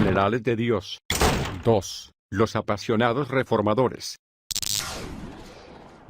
generales de Dios. 2. Los apasionados reformadores.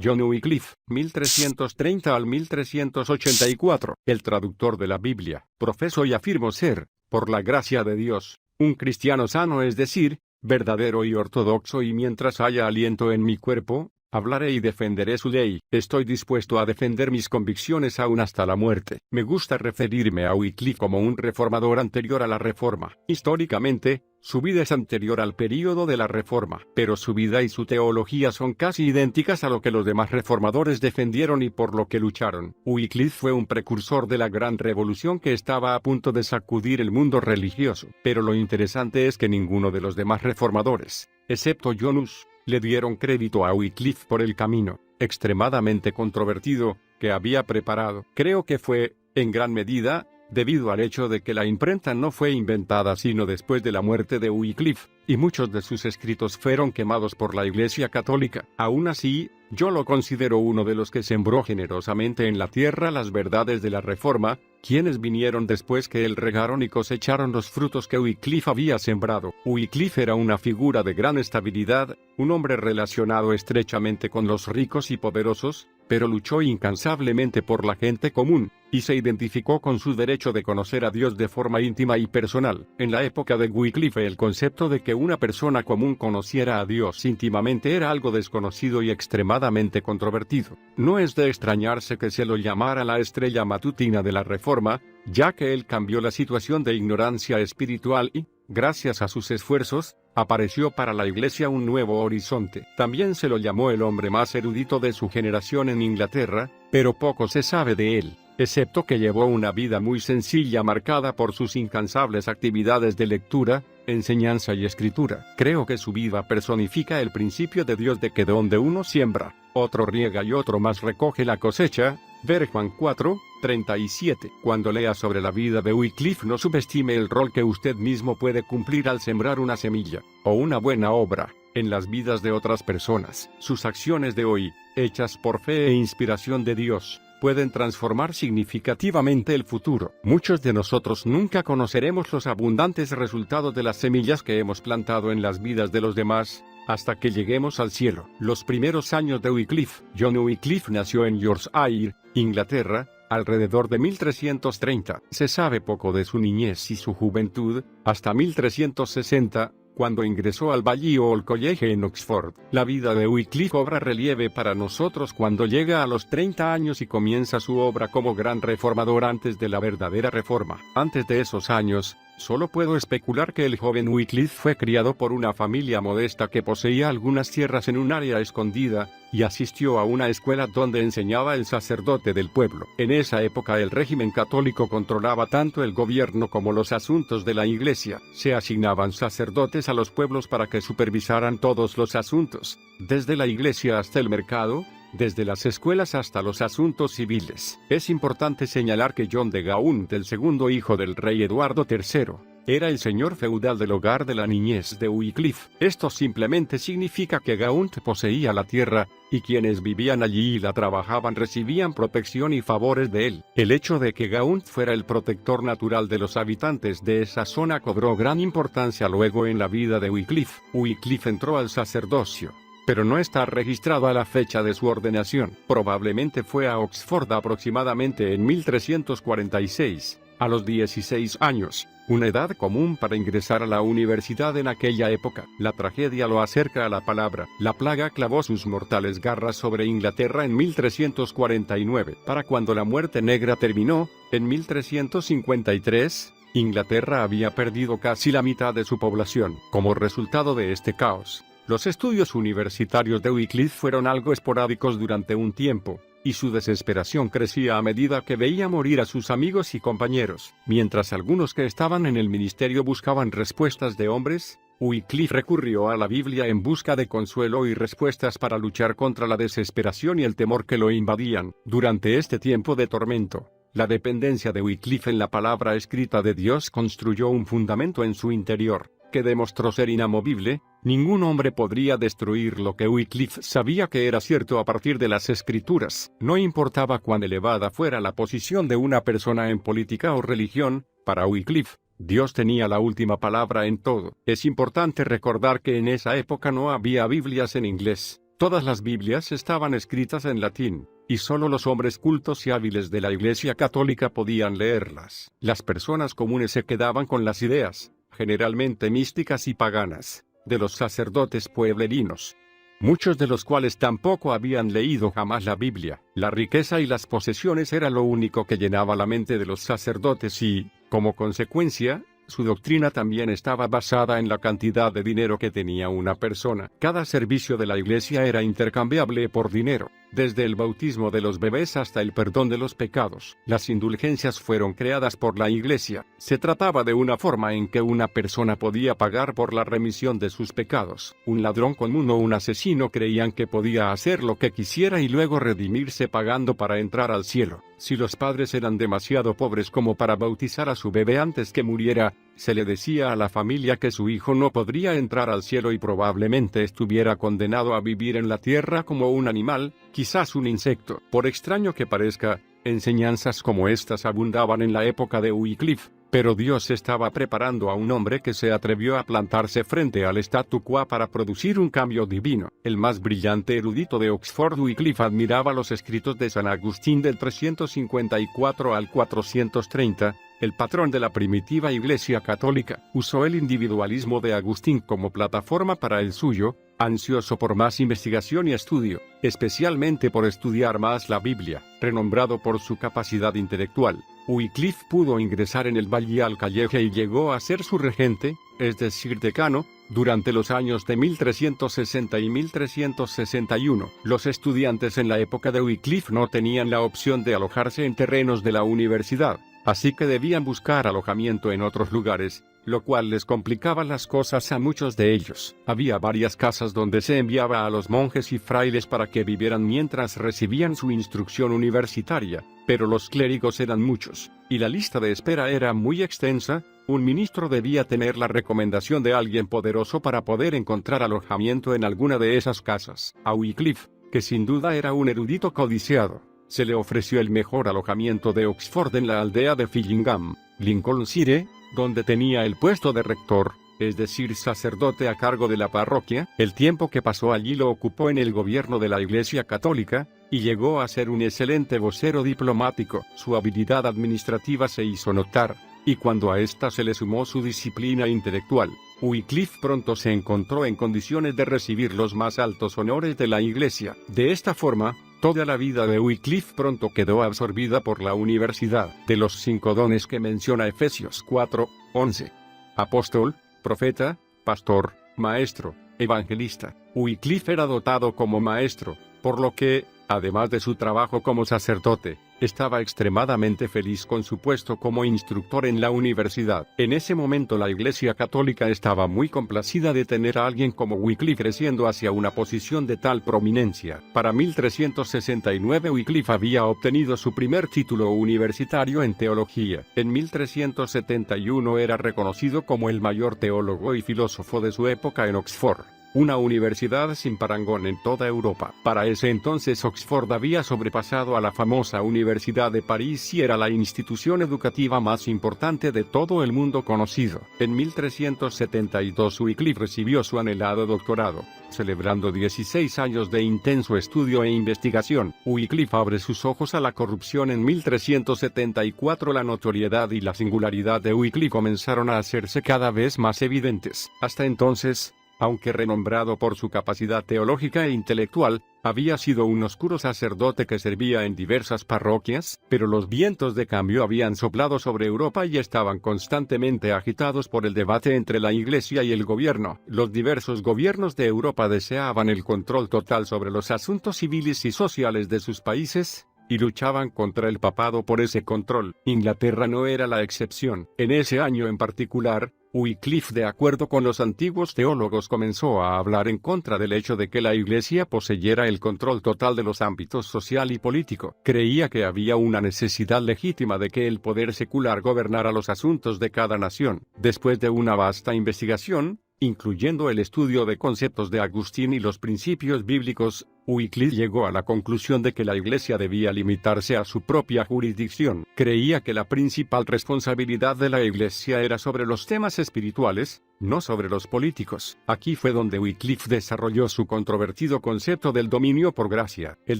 John Wycliffe, 1330 al 1384, el traductor de la Biblia, profeso y afirmo ser, por la gracia de Dios, un cristiano sano, es decir, verdadero y ortodoxo, y mientras haya aliento en mi cuerpo, hablaré y defenderé su ley. Estoy dispuesto a defender mis convicciones aún hasta la muerte. Me gusta referirme a Wycliffe como un reformador anterior a la Reforma. Históricamente, su vida es anterior al período de la Reforma, pero su vida y su teología son casi idénticas a lo que los demás reformadores defendieron y por lo que lucharon. Wycliffe fue un precursor de la gran revolución que estaba a punto de sacudir el mundo religioso. Pero lo interesante es que ninguno de los demás reformadores, excepto John Hus, le dieron crédito a Wycliffe por el camino, extremadamente controvertido, que había preparado. Creo que fue, en gran medida, debido al hecho de que la imprenta no fue inventada sino después de la muerte de Wycliffe, y muchos de sus escritos fueron quemados por la Iglesia Católica. Aún así, yo lo considero uno de los que sembró generosamente en la tierra las verdades de la Reforma. Quienes vinieron después que él regaron y cosecharon los frutos que Wycliffe había sembrado. Wycliffe era una figura de gran estabilidad, un hombre relacionado estrechamente con los ricos y poderosos, pero luchó incansablemente por la gente común, y se identificó con su derecho de conocer a Dios de forma íntima y personal. En la época de Wycliffe, el concepto de que una persona común conociera a Dios íntimamente era algo desconocido y extremadamente controvertido. No es de extrañarse que se lo llamara la estrella matutina de la Reforma, ya que él cambió la situación de ignorancia espiritual y, gracias a sus esfuerzos, apareció para la Iglesia un nuevo horizonte. También se lo llamó el hombre más erudito de su generación en Inglaterra, pero poco se sabe de él, excepto que llevó una vida muy sencilla marcada por sus incansables actividades de lectura, enseñanza y escritura. Creo que su vida personifica el principio de Dios de que donde uno siembra, otro riega y otro más recoge la cosecha. Ver Juan 4:37. Cuando lea sobre la vida de Wycliffe, no subestime el rol que usted mismo puede cumplir al sembrar una semilla, o una buena obra, en las vidas de otras personas. Sus acciones de hoy, hechas por fe e inspiración de Dios, pueden transformar significativamente el futuro. Muchos de nosotros nunca conoceremos los abundantes resultados de las semillas que hemos plantado en las vidas de los demás, hasta que lleguemos al cielo. Los primeros años de Wycliffe. John Wycliffe nació en Yorkshire, Inglaterra, alrededor de 1330. Se sabe poco de su niñez y su juventud, hasta 1360, cuando ingresó al Balliol College en Oxford. La vida de Wycliffe cobra relieve para nosotros cuando llega a los 30 años y comienza su obra como gran reformador antes de la verdadera reforma. Antes de esos años, solo puedo especular que el joven Wycliffe fue criado por una familia modesta que poseía algunas tierras en un área escondida, y asistió a una escuela donde enseñaba el sacerdote del pueblo. En esa época el régimen católico controlaba tanto el gobierno como los asuntos de la iglesia. Se asignaban sacerdotes a los pueblos para que supervisaran todos los asuntos, desde la iglesia hasta el mercado, desde las escuelas hasta los asuntos civiles. Es importante señalar que John de Gaunt, el segundo hijo del rey Eduardo III, era el señor feudal del hogar de la niñez de Wycliffe. Esto simplemente significa que Gaunt poseía la tierra, y quienes vivían allí y la trabajaban recibían protección y favores de él. El hecho de que Gaunt fuera el protector natural de los habitantes de esa zona cobró gran importancia luego en la vida de Wycliffe. Wycliffe entró al sacerdocio, pero no está registrado a la fecha de su ordenación. Probablemente fue a Oxford aproximadamente en 1346, a los 16 años, una edad común para ingresar a la universidad en aquella época. La tragedia lo acerca a la palabra. La plaga clavó sus mortales garras sobre Inglaterra en 1349. Para cuando la muerte negra terminó, en 1353, Inglaterra había perdido casi la mitad de su población. Como resultado de este caos, los estudios universitarios de Wycliffe fueron algo esporádicos durante un tiempo, y su desesperación crecía a medida que veía morir a sus amigos y compañeros. Mientras algunos que estaban en el ministerio buscaban respuestas de hombres, Wycliffe recurrió a la Biblia en busca de consuelo y respuestas para luchar contra la desesperación y el temor que lo invadían. Durante este tiempo de tormento, la dependencia de Wycliffe en la palabra escrita de Dios construyó un fundamento en su interior, que demostró ser inamovible. Ningún hombre podría destruir lo que Wycliffe sabía que era cierto a partir de las Escrituras. No importaba cuán elevada fuera la posición de una persona en política o religión, para Wycliffe, Dios tenía la última palabra en todo. Es importante recordar que en esa época no había Biblias en inglés. Todas las Biblias estaban escritas en latín, y solo los hombres cultos y hábiles de la Iglesia Católica podían leerlas. Las personas comunes se quedaban con las ideas, generalmente místicas y paganas, de los sacerdotes pueblerinos, muchos de los cuales tampoco habían leído jamás la Biblia. La riqueza y las posesiones era lo único que llenaba la mente de los sacerdotes y, como consecuencia, su doctrina también estaba basada en la cantidad de dinero que tenía una persona. Cada servicio de la iglesia era intercambiable por dinero, desde el bautismo de los bebés hasta el perdón de los pecados. Las indulgencias fueron creadas por la iglesia. Se trataba de una forma en que una persona podía pagar por la remisión de sus pecados. Un ladrón común o un asesino creían que podía hacer lo que quisiera y luego redimirse pagando para entrar al cielo. Si los padres eran demasiado pobres como para bautizar a su bebé antes que muriera, se le decía a la familia que su hijo no podría entrar al cielo y probablemente estuviera condenado a vivir en la tierra como un animal, quizás un insecto. Por extraño que parezca, enseñanzas como estas abundaban en la época de Wycliffe, pero Dios estaba preparando a un hombre que se atrevió a plantarse frente al statu quo para producir un cambio divino. El más brillante erudito de Oxford, Wycliffe, admiraba los escritos de San Agustín del 354 al 430, el patrón de la primitiva Iglesia Católica. Usó el individualismo de Agustín como plataforma para el suyo, ansioso por más investigación y estudio, especialmente por estudiar más la Biblia. Renombrado por su capacidad intelectual, Wycliffe pudo ingresar en el Balliol College y llegó a ser su regente, es decir, decano, durante los años de 1360 y 1361. Los estudiantes en la época de Wycliffe no tenían la opción de alojarse en terrenos de la universidad, así que debían buscar alojamiento en otros lugares, lo cual les complicaba las cosas a muchos de ellos. Había varias casas donde se enviaba a los monjes y frailes para que vivieran mientras recibían su instrucción universitaria, pero los clérigos eran muchos, y la lista de espera era muy extensa. Un ministro debía tener la recomendación de alguien poderoso para poder encontrar alojamiento en alguna de esas casas. A Wycliffe, que sin duda era un erudito codiciado, se le ofreció el mejor alojamiento de Oxford en la aldea de Fillingham, Lincolnshire, donde tenía el puesto de rector, es decir, sacerdote a cargo de la parroquia. El tiempo que pasó allí lo ocupó en el gobierno de la Iglesia Católica, y llegó a ser un excelente vocero diplomático. Su habilidad administrativa se hizo notar, y cuando a esta se le sumó su disciplina intelectual, Wycliffe pronto se encontró en condiciones de recibir los más altos honores de la Iglesia. De esta forma, toda la vida de Wycliffe pronto quedó absorbida por la universidad. De los 5 dones que menciona Efesios 4:11, apóstol, profeta, pastor, maestro, evangelista, Wycliffe era dotado como maestro, por lo que, además de su trabajo como sacerdote, estaba extremadamente feliz con su puesto como instructor en la universidad. En ese momento la Iglesia Católica estaba muy complacida de tener a alguien como Wycliffe creciendo hacia una posición de tal prominencia. Para 1369 Wycliffe había obtenido su primer título universitario en teología. En 1371 era reconocido como el mayor teólogo y filósofo de su época en Oxford, una universidad sin parangón en toda Europa. Para ese entonces Oxford había sobrepasado a la famosa Universidad de París y era la institución educativa más importante de todo el mundo conocido. En 1372 Wycliffe recibió su anhelado doctorado, celebrando 16 años de intenso estudio e investigación. Wycliffe abre sus ojos a la corrupción en 1374. La notoriedad y la singularidad de Wycliffe comenzaron a hacerse cada vez más evidentes. Hasta entonces, aunque renombrado por su capacidad teológica e intelectual, había sido un oscuro sacerdote que servía en diversas parroquias, pero los vientos de cambio habían soplado sobre Europa y estaban constantemente agitados por el debate entre la Iglesia y el gobierno. Los diversos gobiernos de Europa deseaban el control total sobre los asuntos civiles y sociales de sus países, y luchaban contra el papado por ese control. Inglaterra no era la excepción. En ese año en particular, Wycliffe, de acuerdo con los antiguos teólogos, comenzó a hablar en contra del hecho de que la Iglesia poseyera el control total de los ámbitos social y político. Creía que había una necesidad legítima de que el poder secular gobernara los asuntos de cada nación. Después de una vasta investigación, incluyendo el estudio de conceptos de Agustín y los principios bíblicos, Wycliffe llegó a la conclusión de que la Iglesia debía limitarse a su propia jurisdicción. Creía que la principal responsabilidad de la Iglesia era sobre los temas espirituales, no sobre los políticos. Aquí fue donde Wycliffe desarrolló su controvertido concepto del dominio por gracia. El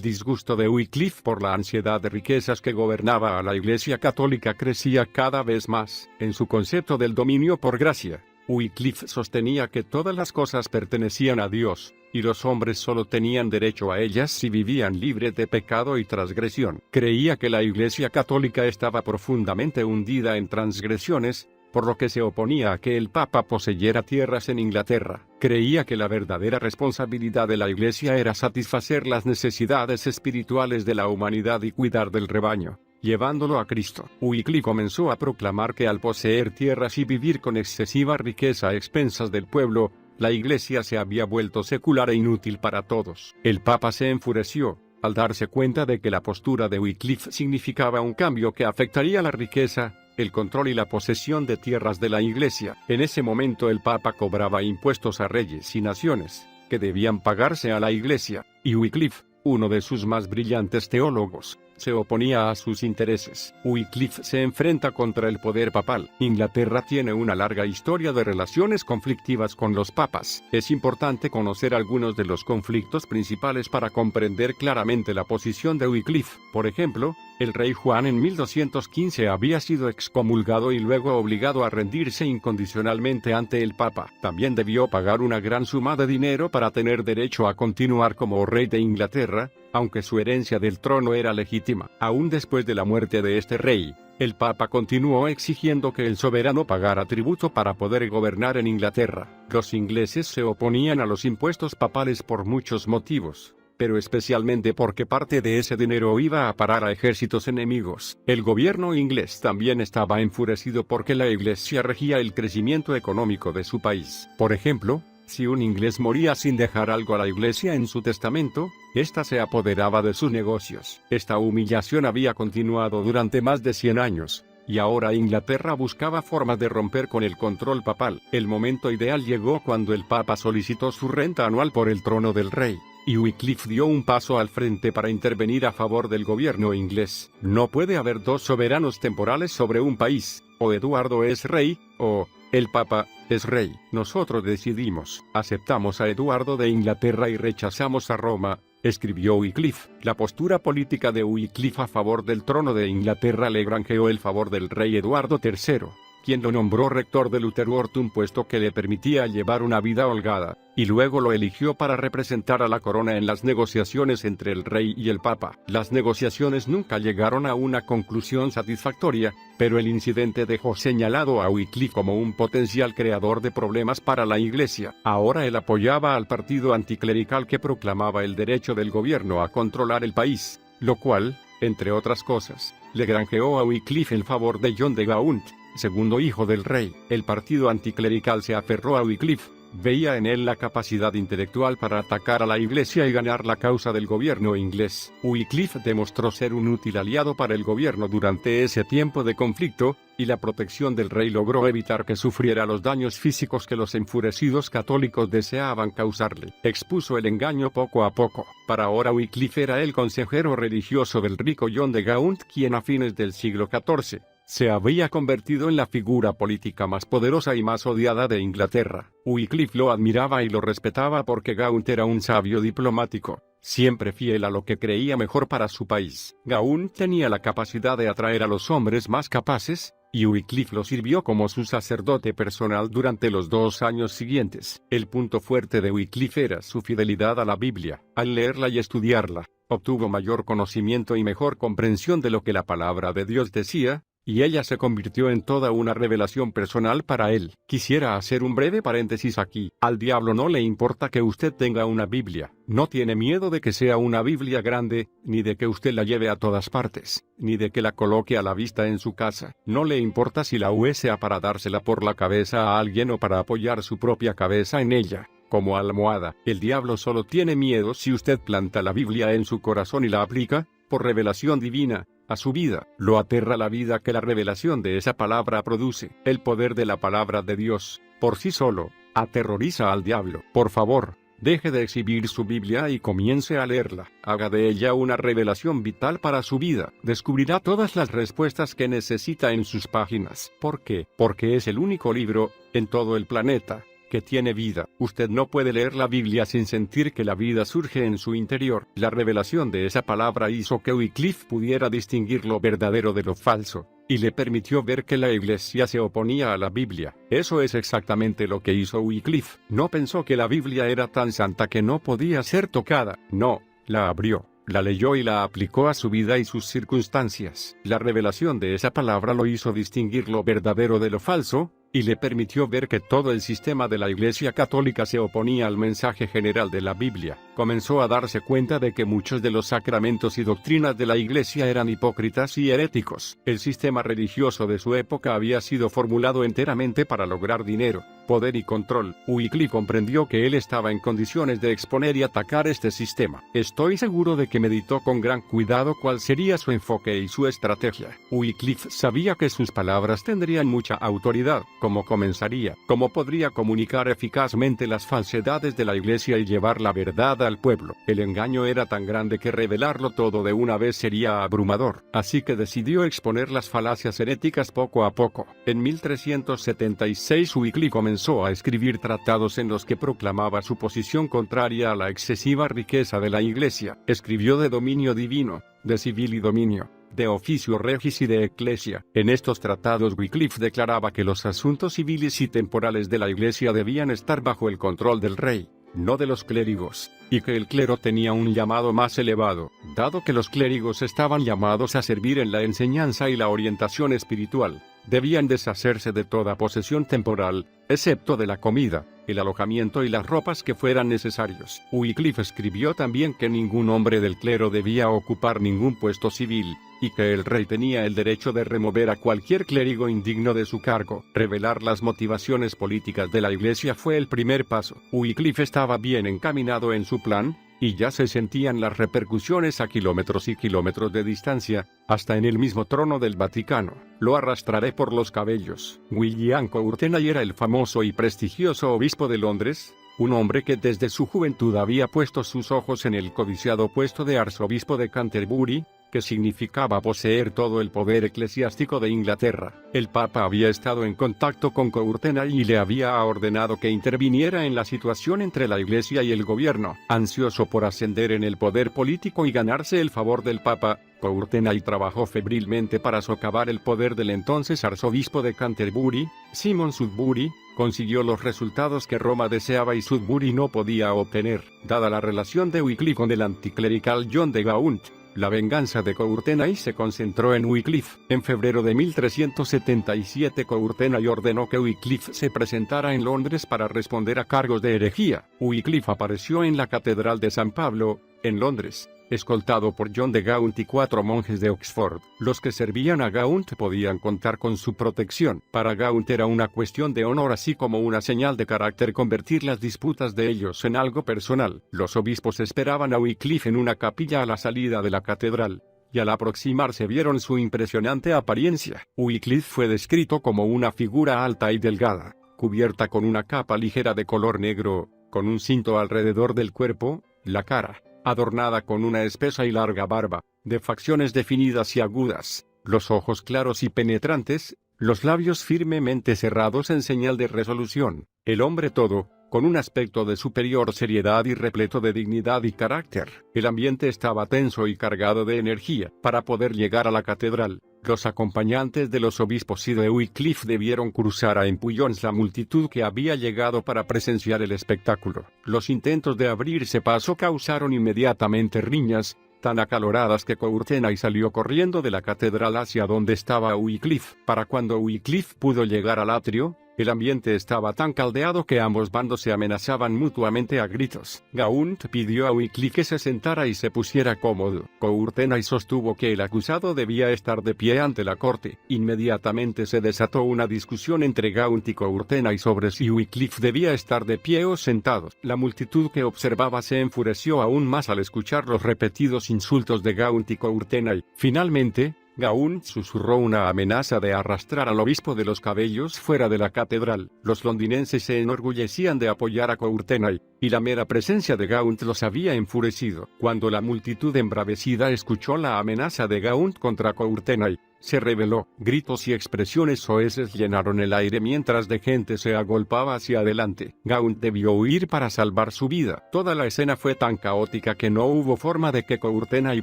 disgusto de Wycliffe por la ansiedad de riquezas que gobernaba a la Iglesia católica crecía cada vez más. En su concepto del dominio por gracia, Wycliffe sostenía que todas las cosas pertenecían a Dios, y los hombres solo tenían derecho a ellas si vivían libres de pecado y transgresión. Creía que la Iglesia católica estaba profundamente hundida en transgresiones, por lo que se oponía a que el Papa poseyera tierras en Inglaterra. Creía que la verdadera responsabilidad de la Iglesia era satisfacer las necesidades espirituales de la humanidad y cuidar del rebaño, llevándolo a Cristo. Wycliffe comenzó a proclamar que al poseer tierras y vivir con excesiva riqueza a expensas del pueblo, la Iglesia se había vuelto secular e inútil para todos. El Papa se enfureció al darse cuenta de que la postura de Wycliffe significaba un cambio que afectaría la riqueza, el control y la posesión de tierras de la Iglesia. En ese momento el Papa cobraba impuestos a reyes y naciones, que debían pagarse a la Iglesia, y Wycliffe, uno de sus más brillantes teólogos, se oponía a sus intereses. Wycliffe se enfrenta contra el poder papal. Inglaterra tiene una larga historia de relaciones conflictivas con los papas. Es importante conocer algunos de los conflictos principales para comprender claramente la posición de Wycliffe. Por ejemplo, el rey Juan en 1215 había sido excomulgado y luego obligado a rendirse incondicionalmente ante el Papa. También debió pagar una gran suma de dinero para tener derecho a continuar como rey de Inglaterra, aunque su herencia del trono era legítima. Aún después de la muerte de este rey, el Papa continuó exigiendo que el soberano pagara tributo para poder gobernar en Inglaterra. Los ingleses se oponían a los impuestos papales por muchos motivos, pero especialmente porque parte de ese dinero iba a parar a ejércitos enemigos. El gobierno inglés también estaba enfurecido porque la Iglesia regía el crecimiento económico de su país. Por ejemplo, si un inglés moría sin dejar algo a la Iglesia en su testamento, ésta se apoderaba de sus negocios. Esta humillación había continuado durante más de 100 años, y ahora Inglaterra buscaba formas de romper con el control papal. El momento ideal llegó cuando el Papa solicitó su renta anual por el trono del rey, y Wycliffe dio un paso al frente para intervenir a favor del gobierno inglés. No puede haber dos soberanos temporales sobre un país, o Eduardo es rey, o el Papa es rey. Nosotros decidimos, aceptamos a Eduardo de Inglaterra y rechazamos a Roma, escribió Wycliffe. La postura política de Wycliffe a favor del trono de Inglaterra le granjeó el favor del rey Eduardo III, quien lo nombró rector del Utrecht, puesto que le permitía llevar una vida holgada, y luego lo eligió para representar a la corona en las negociaciones entre el rey y el Papa. Las negociaciones nunca llegaron a una conclusión satisfactoria, pero el incidente dejó señalado a Wycliffe como un potencial creador de problemas para la Iglesia. Ahora él apoyaba al partido anticlerical que proclamaba el derecho del gobierno a controlar el país, lo cual, entre otras cosas, le granjeó a Wycliffe el favor de John de Gaunt, segundo hijo del rey. El partido anticlerical se aferró a Wycliffe, veía en él la capacidad intelectual para atacar a la Iglesia y ganar la causa del gobierno inglés. Wycliffe demostró ser un útil aliado para el gobierno durante ese tiempo de conflicto, y la protección del rey logró evitar que sufriera los daños físicos que los enfurecidos católicos deseaban causarle. Expuso el engaño poco a poco. Para ahora Wycliffe era el consejero religioso del rico John de Gaunt, quien a fines del siglo XIV se había convertido en la figura política más poderosa y más odiada de Inglaterra. Wycliffe lo admiraba y lo respetaba porque Gaunt era un sabio diplomático, siempre fiel a lo que creía mejor para su país. Gaunt tenía la capacidad de atraer a los hombres más capaces, y Wycliffe lo sirvió como su sacerdote personal durante los 2 años siguientes. El punto fuerte de Wycliffe era su fidelidad a la Biblia. Al leerla y estudiarla, obtuvo mayor conocimiento y mejor comprensión de lo que la palabra de Dios decía, y ella se convirtió en toda una revelación personal para él. Quisiera hacer un breve paréntesis aquí. Al diablo no le importa que usted tenga una Biblia. No tiene miedo de que sea una Biblia grande, ni de que usted la lleve a todas partes, ni de que la coloque a la vista en su casa. No le importa si la usa para dársela por la cabeza a alguien o para apoyar su propia cabeza en ella, como almohada. El diablo solo tiene miedo si usted planta la Biblia en su corazón y la aplica, por revelación divina, a su vida. Lo aterra la vida que la revelación de esa palabra produce. El poder de la palabra de Dios, por sí solo, Aterroriza al diablo. Por favor, deje de exhibir su Biblia y comience a leerla. Haga de ella una revelación vital para su vida. Descubrirá todas las respuestas que necesita en sus páginas. ¿Por qué? Porque es el único libro, en todo el planeta, que tiene vida. Usted no puede leer la Biblia sin sentir que la vida surge en su interior. La revelación de esa palabra hizo que Wycliffe pudiera distinguir lo verdadero de lo falso, y le permitió ver que la Iglesia se oponía a la Biblia. Eso es exactamente lo que hizo Wycliffe. No pensó que la Biblia era tan santa que no podía ser tocada. No, la abrió, la leyó y la aplicó a su vida y sus circunstancias. La revelación de esa palabra lo hizo distinguir lo verdadero de lo falso, y le permitió ver que todo el sistema de la Iglesia Católica se oponía al mensaje general de la Biblia. Comenzó a darse cuenta de que muchos de los sacramentos y doctrinas de la Iglesia eran hipócritas y heréticos. El sistema religioso de su época había sido formulado enteramente para lograr dinero, poder y control. Wycliffe comprendió que él estaba en condiciones de exponer y atacar este sistema. Estoy seguro de que meditó con gran cuidado cuál sería su enfoque y su estrategia. Wycliffe sabía que sus palabras tendrían mucha autoridad. ¿Cómo comenzaría? ¿Cómo podría comunicar eficazmente las falsedades de la Iglesia y llevar la verdad al pueblo? El engaño era tan grande que revelarlo todo de una vez sería abrumador, así que decidió exponer las falacias heréticas poco a poco. En 1376 Wycliffe comenzó a escribir tratados en los que proclamaba su posición contraria a la excesiva riqueza de la Iglesia. Escribió de dominio divino, de civil y dominio, de oficio regis y de eclesia. En estos tratados Wycliffe declaraba que los asuntos civiles y temporales de la Iglesia debían estar bajo el control del rey, no de los clérigos, y que el clero tenía un llamado más elevado, dado que los clérigos estaban llamados a servir en la enseñanza y la orientación espiritual. Debían deshacerse de toda posesión temporal, excepto de la comida, el alojamiento y las ropas que fueran necesarios. Wycliffe escribió también que ningún hombre del clero debía ocupar ningún puesto civil, y que el rey tenía el derecho de remover a cualquier clérigo indigno de su cargo. Revelar las motivaciones políticas de la Iglesia fue el primer paso. Wycliffe estaba bien encaminado en su plan, y ya se sentían las repercusiones a kilómetros y kilómetros de distancia, hasta en el mismo trono del Vaticano. Lo arrastraré por los cabellos. William Courtenay era el famoso y prestigioso obispo de Londres, un hombre que desde su juventud había puesto sus ojos en el codiciado puesto de arzobispo de Canterbury, que significaba poseer todo el poder eclesiástico de Inglaterra. El Papa había estado en contacto con Courtenay y le había ordenado que interviniera en la situación entre la Iglesia y el gobierno. Ansioso por ascender en el poder político y ganarse el favor del Papa, Courtenay trabajó febrilmente para socavar el poder del entonces arzobispo de Canterbury, Simon Sudbury. Consiguió los resultados que Roma deseaba y Sudbury no podía obtener, dada la relación de Wycliffe con el anticlerical John de Gaunt. La venganza de Courtenay se concentró en Wycliffe. En febrero de 1377 Courtenay ordenó que Wycliffe se presentara en Londres para responder a cargos de herejía. Wycliffe apareció en la Catedral de San Pablo, en Londres, escoltado por John de Gaunt y 4 monjes de Oxford. Los que servían a Gaunt podían contar con su protección. Para Gaunt era una cuestión de honor así como una señal de carácter convertir las disputas de ellos en algo personal. Los obispos esperaban a Wycliffe en una capilla a la salida de la catedral, y al aproximarse vieron su impresionante apariencia. Wycliffe fue descrito como una figura alta y delgada, cubierta con una capa ligera de color negro, con un cinto alrededor del cuerpo, la cara adornada con una espesa y larga barba, de facciones definidas y agudas, los ojos claros y penetrantes, los labios firmemente cerrados en señal de resolución. El hombre todo, con un aspecto de superior seriedad y repleto de dignidad y carácter. El ambiente estaba tenso y cargado de energía. Para poder llegar a la catedral, los acompañantes de los obispos y de Wycliffe debieron cruzar a empullones la multitud que había llegado para presenciar el espectáculo. Los intentos de abrirse paso causaron inmediatamente riñas, tan acaloradas que Courtenay salió corriendo de la catedral hacia donde estaba Wycliffe. Para cuando Wycliffe pudo llegar al atrio, el ambiente estaba tan caldeado que ambos bandos se amenazaban mutuamente a gritos. Gaunt pidió a Wycliffe que se sentara y se pusiera cómodo. Courtenay sostuvo que el acusado debía estar de pie ante la corte. Inmediatamente se desató una discusión entre Gaunt y Courtenay sobre si Wycliffe debía estar de pie o sentado. La multitud que observaba se enfureció aún más al escuchar los repetidos insultos de Gaunt y Courtenay. Finalmente, Gaunt susurró una amenaza de arrastrar al obispo de los cabellos fuera de la catedral. Los londinenses se enorgullecían de apoyar a Courtenay, y la mera presencia de Gaunt los había enfurecido. Cuando la multitud embravecida escuchó la amenaza de Gaunt contra Courtenay, se rebeló. Gritos y expresiones soeces llenaron el aire mientras de gente se agolpaba hacia adelante. Gaunt debió huir para salvar su vida. Toda la escena fue tan caótica que no hubo forma de que Courtenay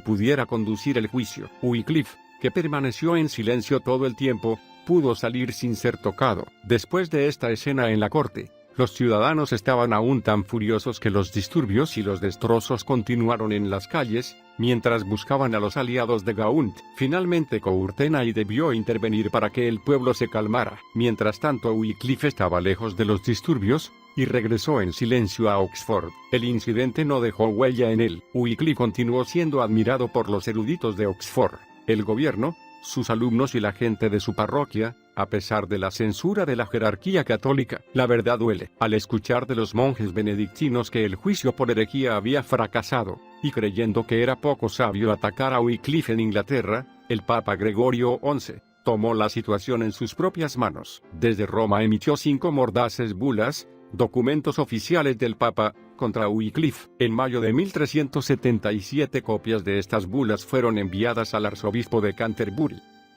pudiera conducir el juicio. Wycliffe, que permaneció en silencio todo el tiempo, pudo salir sin ser tocado. Después de esta escena en la corte, los ciudadanos estaban aún tan furiosos que los disturbios y los destrozos continuaron en las calles, mientras buscaban a los aliados de Gaunt. Finalmente Courtenay debió intervenir para que el pueblo se calmara. Mientras tanto Wycliffe estaba lejos de los disturbios, y regresó en silencio a Oxford. El incidente no dejó huella en él. Wycliffe continuó siendo admirado por los eruditos de Oxford, el gobierno, sus alumnos y la gente de su parroquia, a pesar de la censura de la jerarquía católica. La verdad duele. Al escuchar de los monjes benedictinos que el juicio por herejía había fracasado, y creyendo que era poco sabio atacar a Wycliffe en Inglaterra, el Papa Gregorio XI tomó la situación en sus propias manos. Desde Roma emitió 5 mordaces bulas, documentos oficiales del Papa, contra Wycliffe. En mayo de 1377 copias de estas bulas fueron enviadas al arzobispo de Canterbury,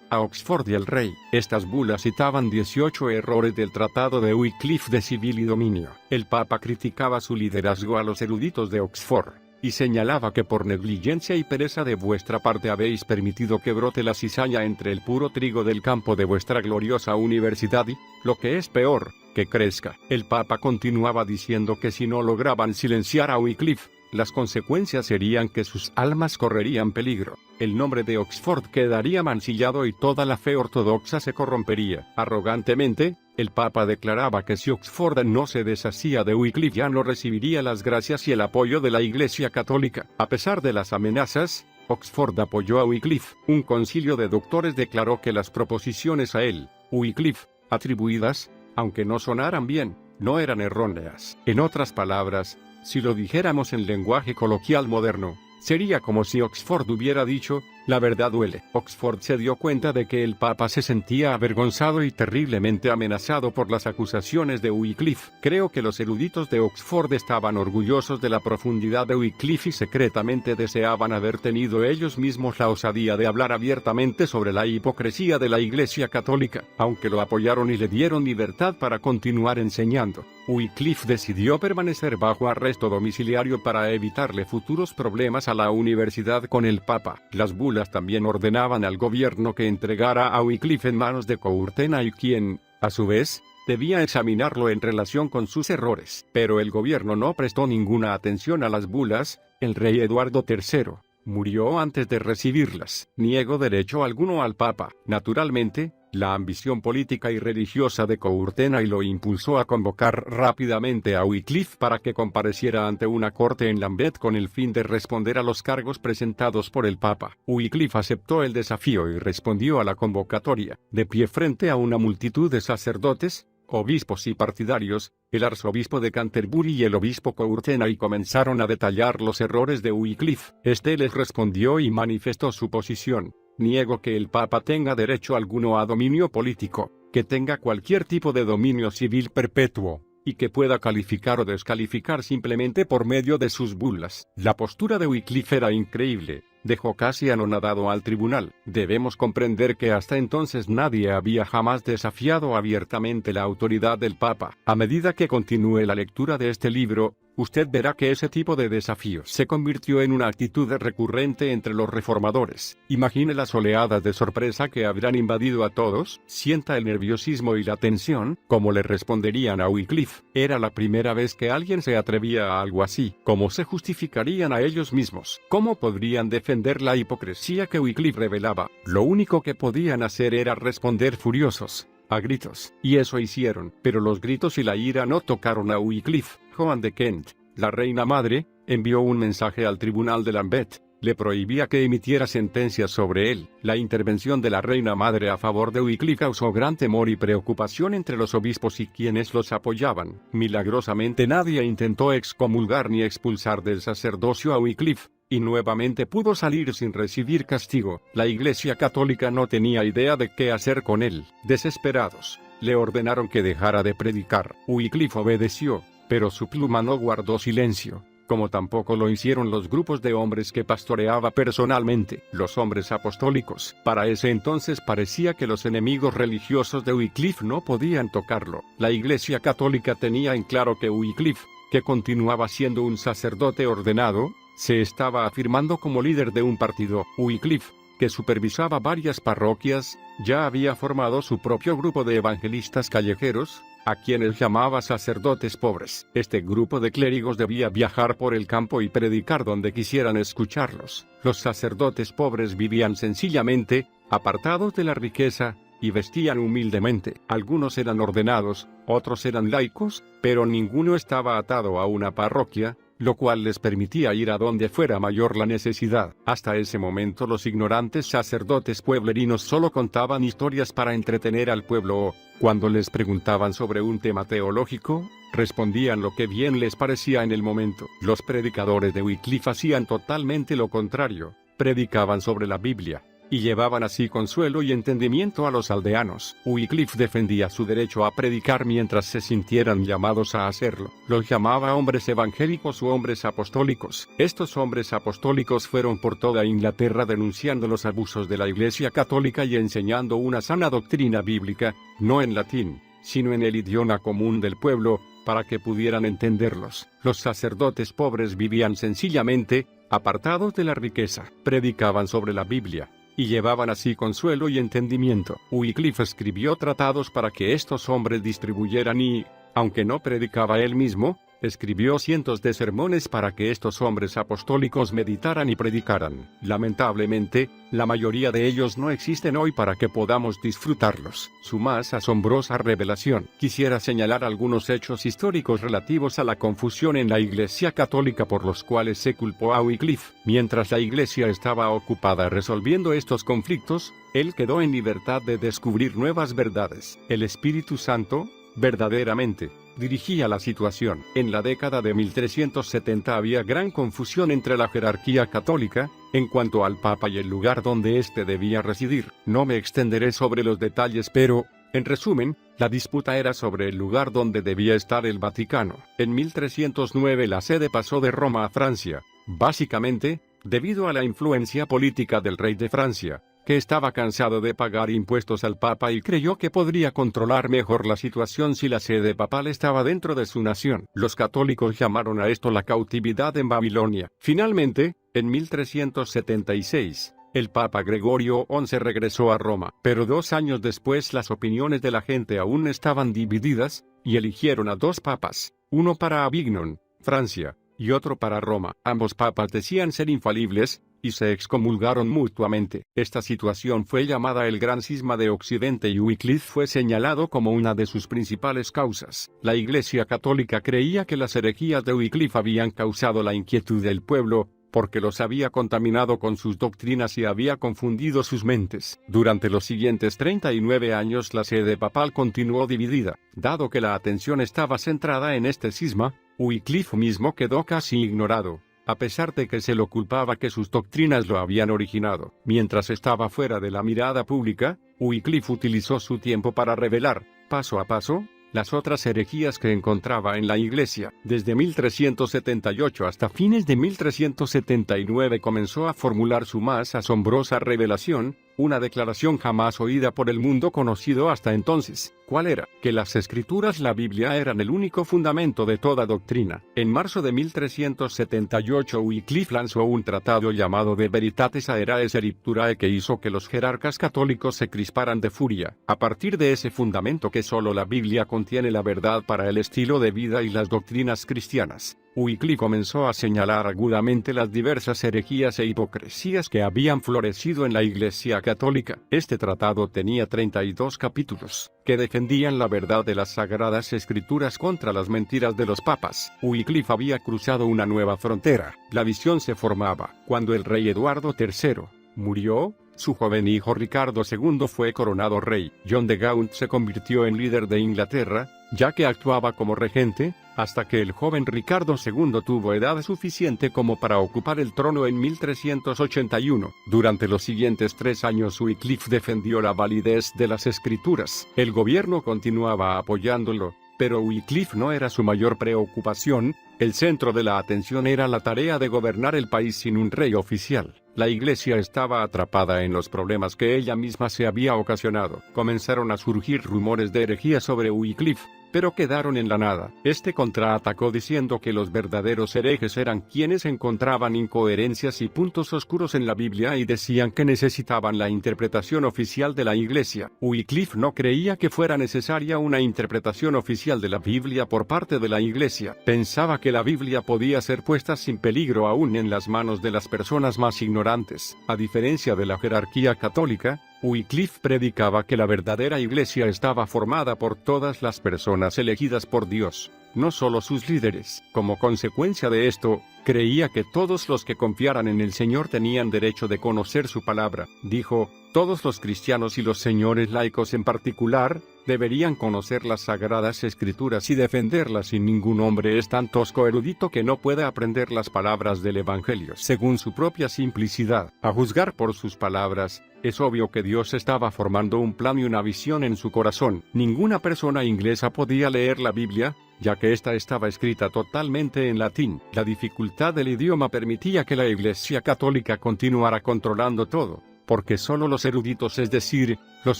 a Oxford y al rey. Estas bulas citaban 18 errores del tratado de Wycliffe de civil y dominio. El Papa criticaba su liderazgo a los eruditos de Oxford, y señalaba que por negligencia y pereza de vuestra parte habéis permitido que brote la cizaña entre el puro trigo del campo de vuestra gloriosa universidad y, lo que es peor, que crezca. El Papa continuaba diciendo que si no lograban silenciar a Wycliffe, las consecuencias serían que sus almas correrían peligro. El nombre de Oxford quedaría mancillado y toda la fe ortodoxa se corrompería. Arrogantemente, el Papa declaraba que si Oxford no se deshacía de Wycliffe ya no recibiría las gracias y el apoyo de la Iglesia Católica. A pesar de las amenazas, Oxford apoyó a Wycliffe. Un concilio de doctores declaró que las proposiciones a él, Wycliffe, atribuidas, aunque no sonaran bien, no eran erróneas. En otras palabras, si lo dijéramos en lenguaje coloquial moderno, sería como si Oxford hubiera dicho, la verdad duele. Oxford se dio cuenta de que el Papa se sentía avergonzado y terriblemente amenazado por las acusaciones de Wycliffe. Creo que los eruditos de Oxford estaban orgullosos de la profundidad de Wycliffe y secretamente deseaban haber tenido ellos mismos la osadía de hablar abiertamente sobre la hipocresía de la Iglesia Católica, aunque lo apoyaron y le dieron libertad para continuar enseñando. Wycliffe decidió permanecer bajo arresto domiciliario para evitarle futuros problemas a la universidad con el Papa. Las bulas también ordenaban al gobierno que entregara a Wycliffe en manos de Courtenay, quien, a su vez, debía examinarlo en relación con sus errores. Pero el gobierno no prestó ninguna atención a las bulas. El rey Eduardo III murió antes de recibirlas. Niego derecho alguno al Papa. Naturalmente, la ambición política y religiosa de Courtenay lo impulsó a convocar rápidamente a Wycliffe para que compareciera ante una corte en Lambeth con el fin de responder a los cargos presentados por el Papa. Wycliffe aceptó el desafío y respondió a la convocatoria. De pie frente a una multitud de sacerdotes, obispos y partidarios, el arzobispo de Canterbury y el obispo Courtenay comenzaron a detallar los errores de Wycliffe. Este les respondió y manifestó su posición. Niego que el Papa tenga derecho alguno a dominio político, que tenga cualquier tipo de dominio civil perpetuo, y que pueda calificar o descalificar simplemente por medio de sus bulas. La postura de Wycliffe era increíble. Dejó casi anonadado al tribunal. Debemos comprender que hasta entonces nadie había jamás desafiado abiertamente la autoridad del Papa. A medida que continúe la lectura de este libro, usted verá que ese tipo de desafíos se convirtió en una actitud recurrente entre los reformadores. Imagine las oleadas de sorpresa que habrán invadido a todos. Sienta el nerviosismo y la tensión. ¿Cómo le responderían a Wycliffe? Era la primera vez que alguien se atrevía a algo así. ¿Cómo se justificarían a ellos mismos? ¿Cómo podrían defender la hipocresía que Wycliffe revelaba? Lo único que podían hacer era responder furiosos, a gritos. Y eso hicieron. Pero los gritos y la ira no tocaron a Wycliffe. Joan de Kent, la reina madre, envió un mensaje al tribunal de Lambeth. Le prohibía que emitiera sentencias sobre él. La intervención de la reina madre a favor de Wycliffe causó gran temor y preocupación entre los obispos y quienes los apoyaban. Milagrosamente nadie intentó excomulgar ni expulsar del sacerdocio a Wycliffe. y nuevamente pudo salir sin recibir castigo. La Iglesia Católica no tenía idea de qué hacer con él. Desesperados, le ordenaron que dejara de predicar. Wycliffe obedeció, pero su pluma no guardó silencio, como tampoco lo hicieron los grupos de hombres que pastoreaba personalmente, los hombres apostólicos. Para ese entonces parecía que los enemigos religiosos de Wycliffe no podían tocarlo. La Iglesia Católica tenía en claro que Wycliffe, que continuaba siendo un sacerdote ordenado, se estaba afirmando como líder de un partido. Wycliffe, que supervisaba varias parroquias, ya había formado su propio grupo de evangelistas callejeros, a quienes llamaba sacerdotes pobres. Este grupo de clérigos debía viajar por el campo y predicar donde quisieran escucharlos. Los sacerdotes pobres vivían sencillamente, apartados de la riqueza, y vestían humildemente. Algunos eran ordenados, otros eran laicos, pero ninguno estaba atado a una parroquia, lo cual les permitía ir a donde fuera mayor la necesidad. Hasta ese momento los ignorantes sacerdotes pueblerinos solo contaban historias para entretener al pueblo o, cuando les preguntaban sobre un tema teológico, respondían lo que bien les parecía en el momento. Los predicadores de Wycliffe hacían totalmente lo contrario, predicaban sobre la Biblia, y llevaban así consuelo y entendimiento a los aldeanos. Wycliffe defendía su derecho a predicar mientras se sintieran llamados a hacerlo. Los llamaba hombres evangélicos u hombres apostólicos. Estos hombres apostólicos fueron por toda Inglaterra denunciando los abusos de la Iglesia Católica y enseñando una sana doctrina bíblica, no en latín, sino en el idioma común del pueblo, para que pudieran entenderlos. Los sacerdotes pobres vivían sencillamente, apartados de la riqueza, predicaban sobre la Biblia, y llevaban así consuelo y entendimiento. Wycliffe escribió tratados para que estos hombres distribuyeran y, aunque no predicaba él mismo, escribió cientos de sermones para que estos hombres apostólicos meditaran y predicaran. Lamentablemente, la mayoría de ellos no existen hoy para que podamos disfrutarlos. Su más asombrosa revelación. Quisiera señalar algunos hechos históricos relativos a la confusión en la Iglesia Católica por los cuales se culpó a Wycliffe. Mientras la Iglesia estaba ocupada resolviendo estos conflictos, él quedó en libertad de descubrir nuevas verdades. El Espíritu Santo, verdaderamente, dirigía la situación. En la década de 1370 había gran confusión entre la jerarquía católica, en cuanto al Papa y el lugar donde éste debía residir. No me extenderé sobre los detalles, pero, en resumen, la disputa era sobre el lugar donde debía estar el Vaticano. En 1309 la sede pasó de Roma a Francia, básicamente, debido a la influencia política del rey de Francia, que estaba cansado de pagar impuestos al Papa y creyó que podría controlar mejor la situación si la sede papal estaba dentro de su nación. Los católicos llamaron a esto la cautividad en Babilonia. Finalmente, en 1376, el Papa Gregorio XI regresó a Roma, pero 2 años después las opiniones de la gente aún estaban divididas, y eligieron a 2 papas, uno para Avignon, Francia, y otro para Roma. Ambos papas decían ser infalibles, y se excomulgaron mutuamente. Esta situación fue llamada el Gran Cisma de Occidente y Wycliffe fue señalado como una de sus principales causas. La Iglesia Católica creía que las herejías de Wycliffe habían causado la inquietud del pueblo, porque los había contaminado con sus doctrinas y había confundido sus mentes. Durante los siguientes 39 años la sede papal continuó dividida. Dado que la atención estaba centrada en este cisma, Wycliffe mismo quedó casi ignorado, a pesar de que se lo culpaba que sus doctrinas lo habían originado. Mientras estaba fuera de la mirada pública, Wycliffe utilizó su tiempo para revelar, paso a paso, las otras herejías que encontraba en la Iglesia. Desde 1378 hasta fines de 1379 comenzó a formular su más asombrosa revelación, una declaración jamás oída por el mundo conocido hasta entonces. ¿Cuál era? Que las Escrituras, la Biblia, eran el único fundamento de toda doctrina. En marzo de 1378 Wycliffe lanzó un tratado llamado De Veritatis Aerae Scripturae que hizo que los jerarcas católicos se crisparan de furia. A partir de ese fundamento que solo la Biblia contiene la verdad para el estilo de vida y las doctrinas cristianas, Wycliffe comenzó a señalar agudamente las diversas herejías e hipocresías que habían florecido en la Iglesia Católica. Este tratado tenía 32 capítulos, que defendían la verdad de las Sagradas Escrituras contra las mentiras de los papas. Wycliffe había cruzado una nueva frontera. La visión se formaba. Cuando el rey Eduardo III murió, Su joven hijo Ricardo II fue coronado rey. John de Gaunt se convirtió en líder de Inglaterra, ya que actuaba como regente, hasta que el joven Ricardo II tuvo edad suficiente como para ocupar el trono en 1381. Durante los siguientes 3 años Wycliffe defendió la validez de las escrituras. El gobierno continuaba apoyándolo, pero Wycliffe no era su mayor preocupación. El centro de la atención era la tarea de gobernar el país sin un rey oficial. La iglesia estaba atrapada en los problemas que ella misma se había ocasionado. Comenzaron a surgir rumores de herejía sobre Wycliffe, pero quedaron en la nada. Este contraatacó diciendo que los verdaderos herejes eran quienes encontraban incoherencias y puntos oscuros en la Biblia y decían que necesitaban la interpretación oficial de la iglesia. Wycliffe no creía que fuera necesaria una interpretación oficial de la Biblia por parte de la iglesia. Pensaba que la Biblia podía ser puesta sin peligro aún en las manos de las personas más ignorantes. A diferencia de la jerarquía católica, Wycliffe predicaba que la verdadera iglesia estaba formada por todas las personas elegidas por Dios, no solo sus líderes. Como consecuencia de esto, creía que todos los que confiaran en el Señor tenían derecho de conocer su palabra. Dijo, todos los cristianos y los señores laicos en particular, deberían conocer las sagradas escrituras y defenderlas, y ningún hombre es tan tosco erudito que no pueda aprender las palabras del Evangelio según su propia simplicidad. A juzgar por sus palabras, es obvio que Dios estaba formando un plan y una visión en su corazón. Ninguna persona inglesa podía leer la Biblia, ya que ésta estaba escrita totalmente en latín. La dificultad del idioma permitía que la Iglesia Católica continuara controlando todo, porque solo los eruditos, es decir, los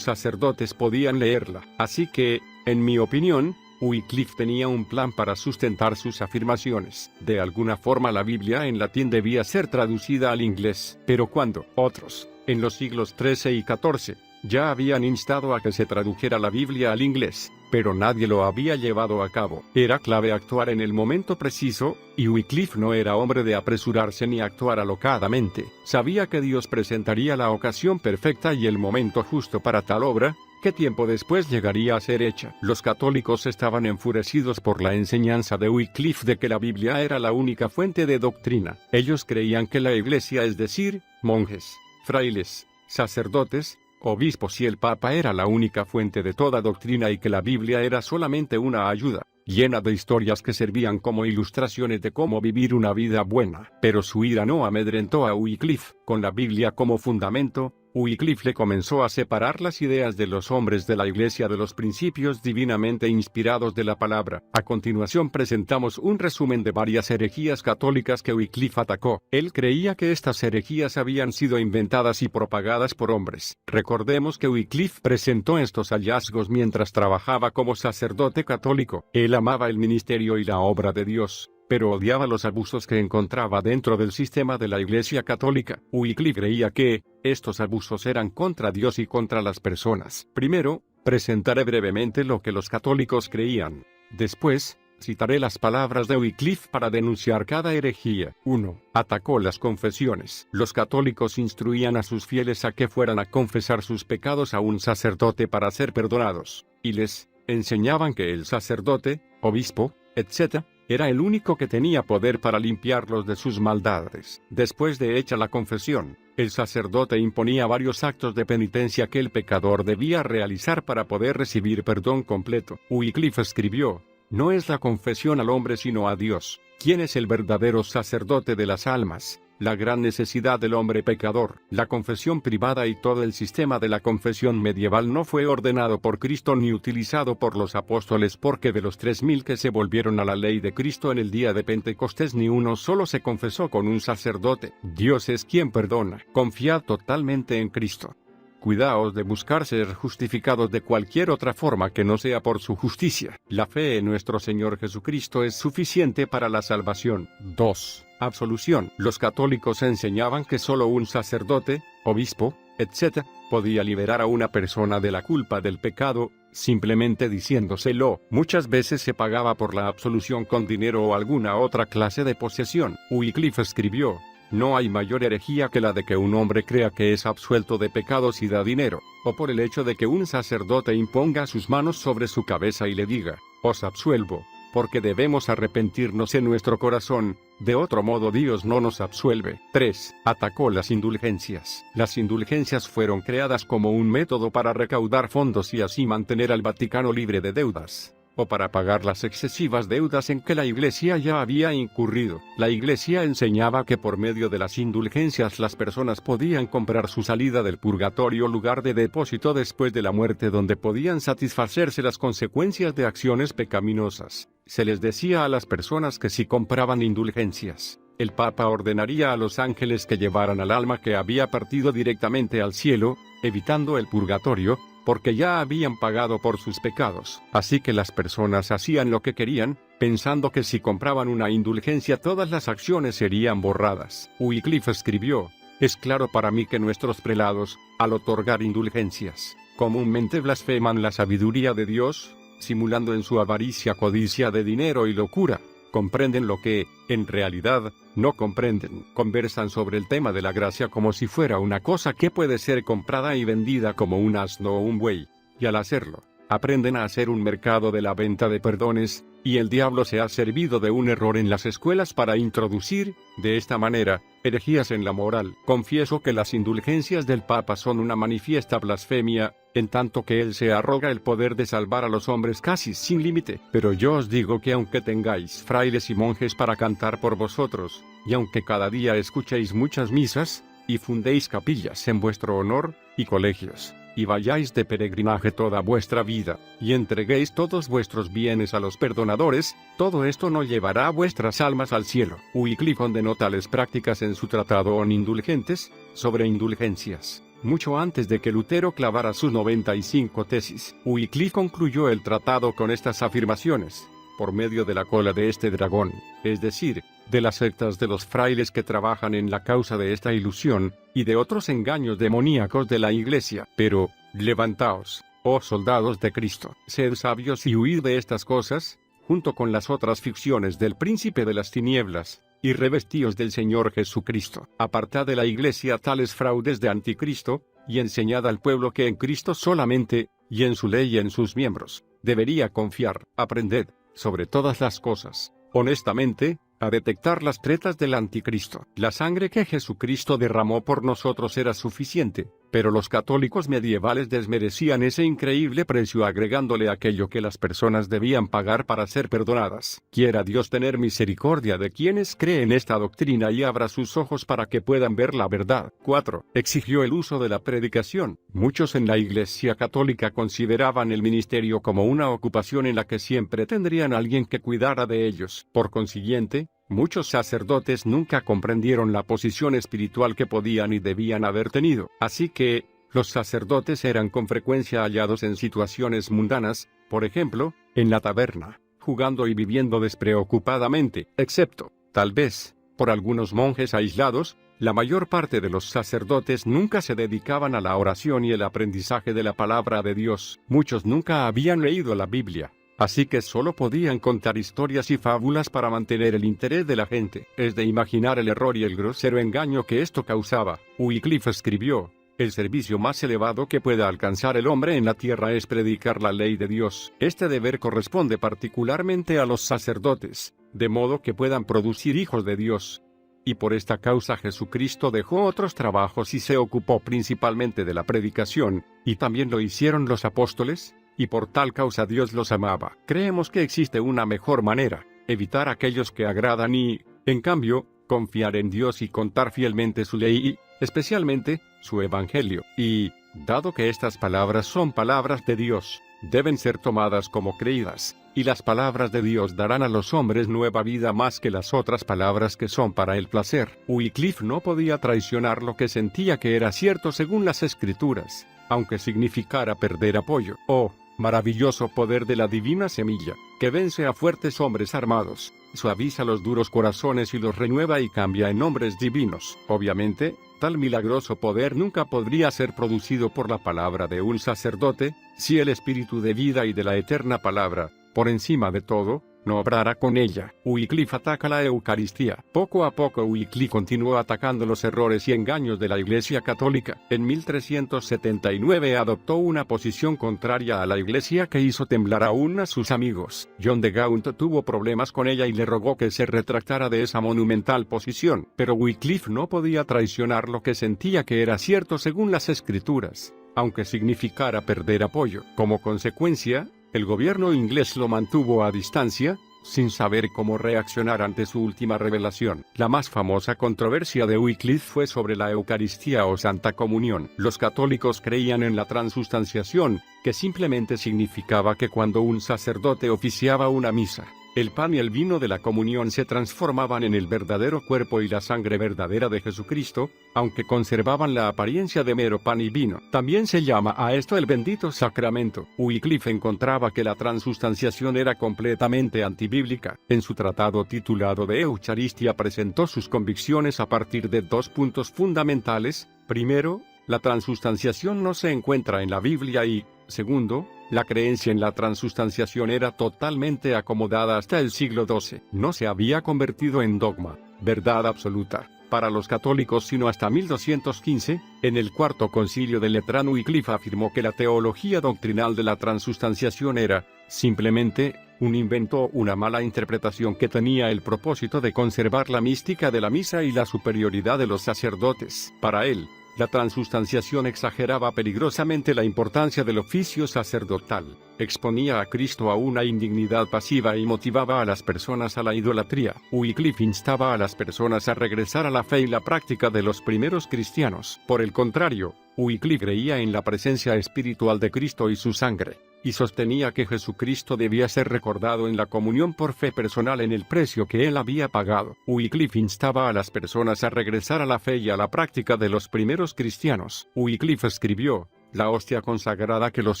sacerdotes, podían leerla. Así que, en mi opinión, Wycliffe tenía un plan para sustentar sus afirmaciones. De alguna forma la Biblia en latín debía ser traducida al inglés, pero cuando otros, en los siglos XIII y XIV, ya habían instado a que se tradujera la Biblia al inglés, pero nadie lo había llevado a cabo. Era clave actuar en el momento preciso, y Wycliffe no era hombre de apresurarse ni actuar alocadamente. Sabía que Dios presentaría la ocasión perfecta y el momento justo para tal obra, que tiempo después llegaría a ser hecha. Los católicos estaban enfurecidos por la enseñanza de Wycliffe de que la Biblia era la única fuente de doctrina. Ellos creían que la Iglesia, es decir, monjes, frailes, sacerdotes, obispos y el Papa, era la única fuente de toda doctrina y que la Biblia era solamente una ayuda, llena de historias que servían como ilustraciones de cómo vivir una vida buena. Pero su ira no amedrentó a Wycliffe. Con la Biblia como fundamento, Wycliffe le comenzó a separar las ideas de los hombres de la Iglesia de los principios divinamente inspirados de la palabra. A continuación presentamos un resumen de varias herejías católicas que Wycliffe atacó. Él creía que estas herejías habían sido inventadas y propagadas por hombres. Recordemos que Wycliffe presentó estos hallazgos mientras trabajaba como sacerdote católico. Él amaba el ministerio y la obra de Dios, pero odiaba los abusos que encontraba dentro del sistema de la Iglesia Católica. Wycliffe creía que estos abusos eran contra Dios y contra las personas. Primero, presentaré brevemente lo que los católicos creían. Después, citaré las palabras de Wycliffe para denunciar cada herejía. 1. Atacó las confesiones. Los católicos instruían a sus fieles a que fueran a confesar sus pecados a un sacerdote para ser perdonados, y les enseñaban que el sacerdote, obispo, etc., era el único que tenía poder para limpiarlos de sus maldades. Después de hecha la confesión, el sacerdote imponía varios actos de penitencia que el pecador debía realizar para poder recibir perdón completo. Wycliffe escribió, no es la confesión al hombre sino a Dios, quien es el verdadero sacerdote de las almas, la gran necesidad del hombre pecador. La confesión privada y todo el sistema de la confesión medieval no fue ordenado por Cristo ni utilizado por los apóstoles, porque de los 3000 que se volvieron a la ley de Cristo en el día de Pentecostés ni uno solo se confesó con un sacerdote. Dios es quien perdona. Confiad totalmente en Cristo. Cuidaos de buscar ser justificados de cualquier otra forma que no sea por su justicia. La fe en nuestro Señor Jesucristo es suficiente para la salvación. 2. Absolución. Los católicos enseñaban que solo un sacerdote, obispo, etc., podía liberar a una persona de la culpa del pecado, simplemente diciéndoselo. Muchas veces se pagaba por la absolución con dinero o alguna otra clase de posesión. Wycliffe escribió, no hay mayor herejía que la de que un hombre crea que es absuelto de pecados y da dinero, o por el hecho de que un sacerdote imponga sus manos sobre su cabeza y le diga, os absuelvo, porque debemos arrepentirnos en nuestro corazón, de otro modo Dios no nos absuelve. 3. Atacó las indulgencias. Las indulgencias fueron creadas como un método para recaudar fondos y así mantener al Vaticano libre de deudas, o para pagar las excesivas deudas en que la Iglesia ya había incurrido. La Iglesia enseñaba que por medio de las indulgencias las personas podían comprar su salida del purgatorio, lugar de depósito después de la muerte donde podían satisfacerse las consecuencias de acciones pecaminosas. Se les decía a las personas que si compraban indulgencias, el Papa ordenaría a los ángeles que llevaran al alma que había partido directamente al cielo, evitando el purgatorio, porque ya habían pagado por sus pecados. Así que las personas hacían lo que querían, pensando que si compraban una indulgencia todas las acciones serían borradas. Wycliffe escribió: es claro para mí que nuestros prelados, al otorgar indulgencias, comúnmente blasfeman la sabiduría de Dios, simulando en su avaricia codicia de dinero y locura. Comprenden lo que, en realidad, no comprenden. Conversan sobre el tema de la gracia como si fuera una cosa que puede ser comprada y vendida como un asno o un buey. Y al hacerlo, aprenden a hacer un mercado de la venta de perdones, y el diablo se ha servido de un error en las escuelas para introducir, de esta manera, herejías en la moral. Confieso que las indulgencias del Papa son una manifiesta blasfemia, en tanto que él se arroga el poder de salvar a los hombres casi sin límite. Pero yo os digo que aunque tengáis frailes y monjes para cantar por vosotros, y aunque cada día escuchéis muchas misas, y fundéis capillas en vuestro honor, y colegios, y vayáis de peregrinaje toda vuestra vida, y entreguéis todos vuestros bienes a los perdonadores, todo esto no llevará vuestras almas al cielo. Wycliffe condenó tales prácticas en su tratado On Indulgentes, sobre indulgencias, mucho antes de que Lutero clavara sus 95 tesis. Wycliffe concluyó el tratado con estas afirmaciones: por medio de la cola de este dragón, es decir, de las sectas de los frailes que trabajan en la causa de esta ilusión, y de otros engaños demoníacos de la Iglesia. Pero, levantaos, oh soldados de Cristo, sed sabios y huid de estas cosas, junto con las otras ficciones del príncipe de las tinieblas, y revestíos del Señor Jesucristo. Apartad de la Iglesia tales fraudes de anticristo, y enseñad al pueblo que en Cristo solamente, y en su ley y en sus miembros, debería confiar. Aprended, sobre todas las cosas, honestamente, a detectar las tretas del anticristo. La sangre que Jesucristo derramó por nosotros era suficiente, pero los católicos medievales desmerecían ese increíble precio agregándole aquello que las personas debían pagar para ser perdonadas. Quiera Dios tener misericordia de quienes creen esta doctrina y abra sus ojos para que puedan ver la verdad. 4. Exigió el uso de la predicación. Muchos en la Iglesia católica consideraban el ministerio como una ocupación en la que siempre tendrían alguien que cuidara de ellos. Por consiguiente, muchos sacerdotes nunca comprendieron la posición espiritual que podían y debían haber tenido. Así que, los sacerdotes eran con frecuencia hallados en situaciones mundanas, por ejemplo, en la taberna, jugando y viviendo despreocupadamente, excepto, tal vez, por algunos monjes aislados. La mayor parte de los sacerdotes nunca se dedicaban a la oración y el aprendizaje de la palabra de Dios. Muchos nunca habían leído la Biblia, así que solo podían contar historias y fábulas para mantener el interés de la gente. Es de imaginar el error y el grosero engaño que esto causaba. Wycliffe escribió: el servicio más elevado que pueda alcanzar el hombre en la tierra es predicar la ley de Dios. Este deber corresponde particularmente a los sacerdotes, de modo que puedan producir hijos de Dios. Y por esta causa Jesucristo dejó otros trabajos y se ocupó principalmente de la predicación, y también lo hicieron los apóstoles, y por tal causa Dios los amaba. Creemos que existe una mejor manera: evitar aquellos que agradan y, en cambio, confiar en Dios y contar fielmente su ley y, especialmente, su evangelio. Y, dado que estas palabras son palabras de Dios, deben ser tomadas como creídas, y las palabras de Dios darán a los hombres nueva vida más que las otras palabras que son para el placer. Wycliffe no podía traicionar lo que sentía que era cierto según las Escrituras, aunque significara perder apoyo. Oh, maravilloso poder de la divina semilla, que vence a fuertes hombres armados, suaviza los duros corazones y los renueva y cambia en hombres divinos. Obviamente, tal milagroso poder nunca podría ser producido por la palabra de un sacerdote, si el espíritu de vida y de la eterna palabra, por encima de todo, no obrara con ella. Wycliffe ataca la Eucaristía. Poco a poco Wycliffe continuó atacando los errores y engaños de la Iglesia Católica. En 1379 adoptó una posición contraria a la Iglesia que hizo temblar aún a sus amigos. John de Gaunt tuvo problemas con ella y le rogó que se retractara de esa monumental posición, pero Wycliffe no podía traicionar lo que sentía que era cierto según las Escrituras, aunque significara perder apoyo. Como consecuencia, el gobierno inglés lo mantuvo a distancia, sin saber cómo reaccionar ante su última revelación. La más famosa controversia de Wycliffe fue sobre la Eucaristía o Santa Comunión. Los católicos creían en la transustanciación, que simplemente significaba que cuando un sacerdote oficiaba una misa, el pan y el vino de la comunión se transformaban en el verdadero cuerpo y la sangre verdadera de Jesucristo, aunque conservaban la apariencia de mero pan y vino. También se llama a esto el bendito sacramento. Wycliffe encontraba que la transustanciación era completamente antibíblica. En su tratado titulado De Eucharistia presentó sus convicciones a partir de 2 puntos fundamentales. Primero, la transustanciación no se encuentra en la Biblia y, segundo, la creencia en la transustanciación era totalmente acomodada hasta el siglo XII. No se había convertido en dogma, verdad absoluta, para los católicos sino hasta 1215, en el Cuarto Concilio de Letrán. Wycliffe afirmó que la teología doctrinal de la transustanciación era, simplemente, un invento o una mala interpretación que tenía el propósito de conservar la mística de la misa y la superioridad de los sacerdotes. Para él, la transustanciación exageraba peligrosamente la importancia del oficio sacerdotal, exponía a Cristo a una indignidad pasiva y motivaba a las personas a la idolatría. Wycliffe instaba a las personas a regresar a la fe y la práctica de los primeros cristianos. Por el contrario, Wycliffe creía en la presencia espiritual de Cristo y su sangre, y sostenía que Jesucristo debía ser recordado en la comunión por fe personal en el precio que él había pagado. Wycliffe instaba a las personas a regresar a la fe y a la práctica de los primeros cristianos. Wycliffe escribió: «La hostia consagrada que los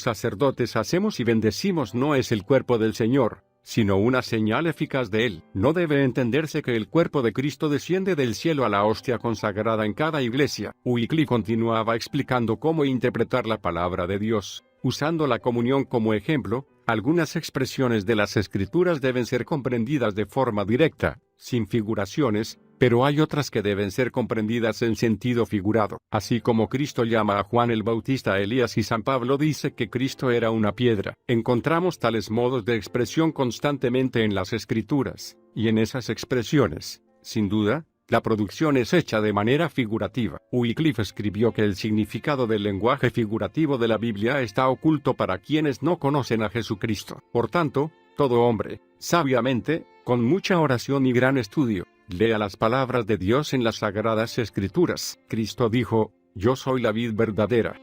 sacerdotes hacemos y bendecimos no es el cuerpo del Señor, sino una señal eficaz de él. No debe entenderse que el cuerpo de Cristo desciende del cielo a la hostia consagrada en cada iglesia». Wycliffe continuaba explicando cómo interpretar la palabra de Dios, usando la comunión como ejemplo. Algunas expresiones de las Escrituras deben ser comprendidas de forma directa, sin figuraciones, pero hay otras que deben ser comprendidas en sentido figurado. Así como Cristo llama a Juan el Bautista a Elías y San Pablo dice que Cristo era una piedra, encontramos tales modos de expresión constantemente en las Escrituras, y en esas expresiones, sin duda, la producción es hecha de manera figurativa. Wycliffe escribió que el significado del lenguaje figurativo de la Biblia está oculto para quienes no conocen a Jesucristo. Por tanto, todo hombre, sabiamente, con mucha oración y gran estudio, lea las palabras de Dios en las Sagradas Escrituras. Cristo dijo: «Yo soy la vid verdadera».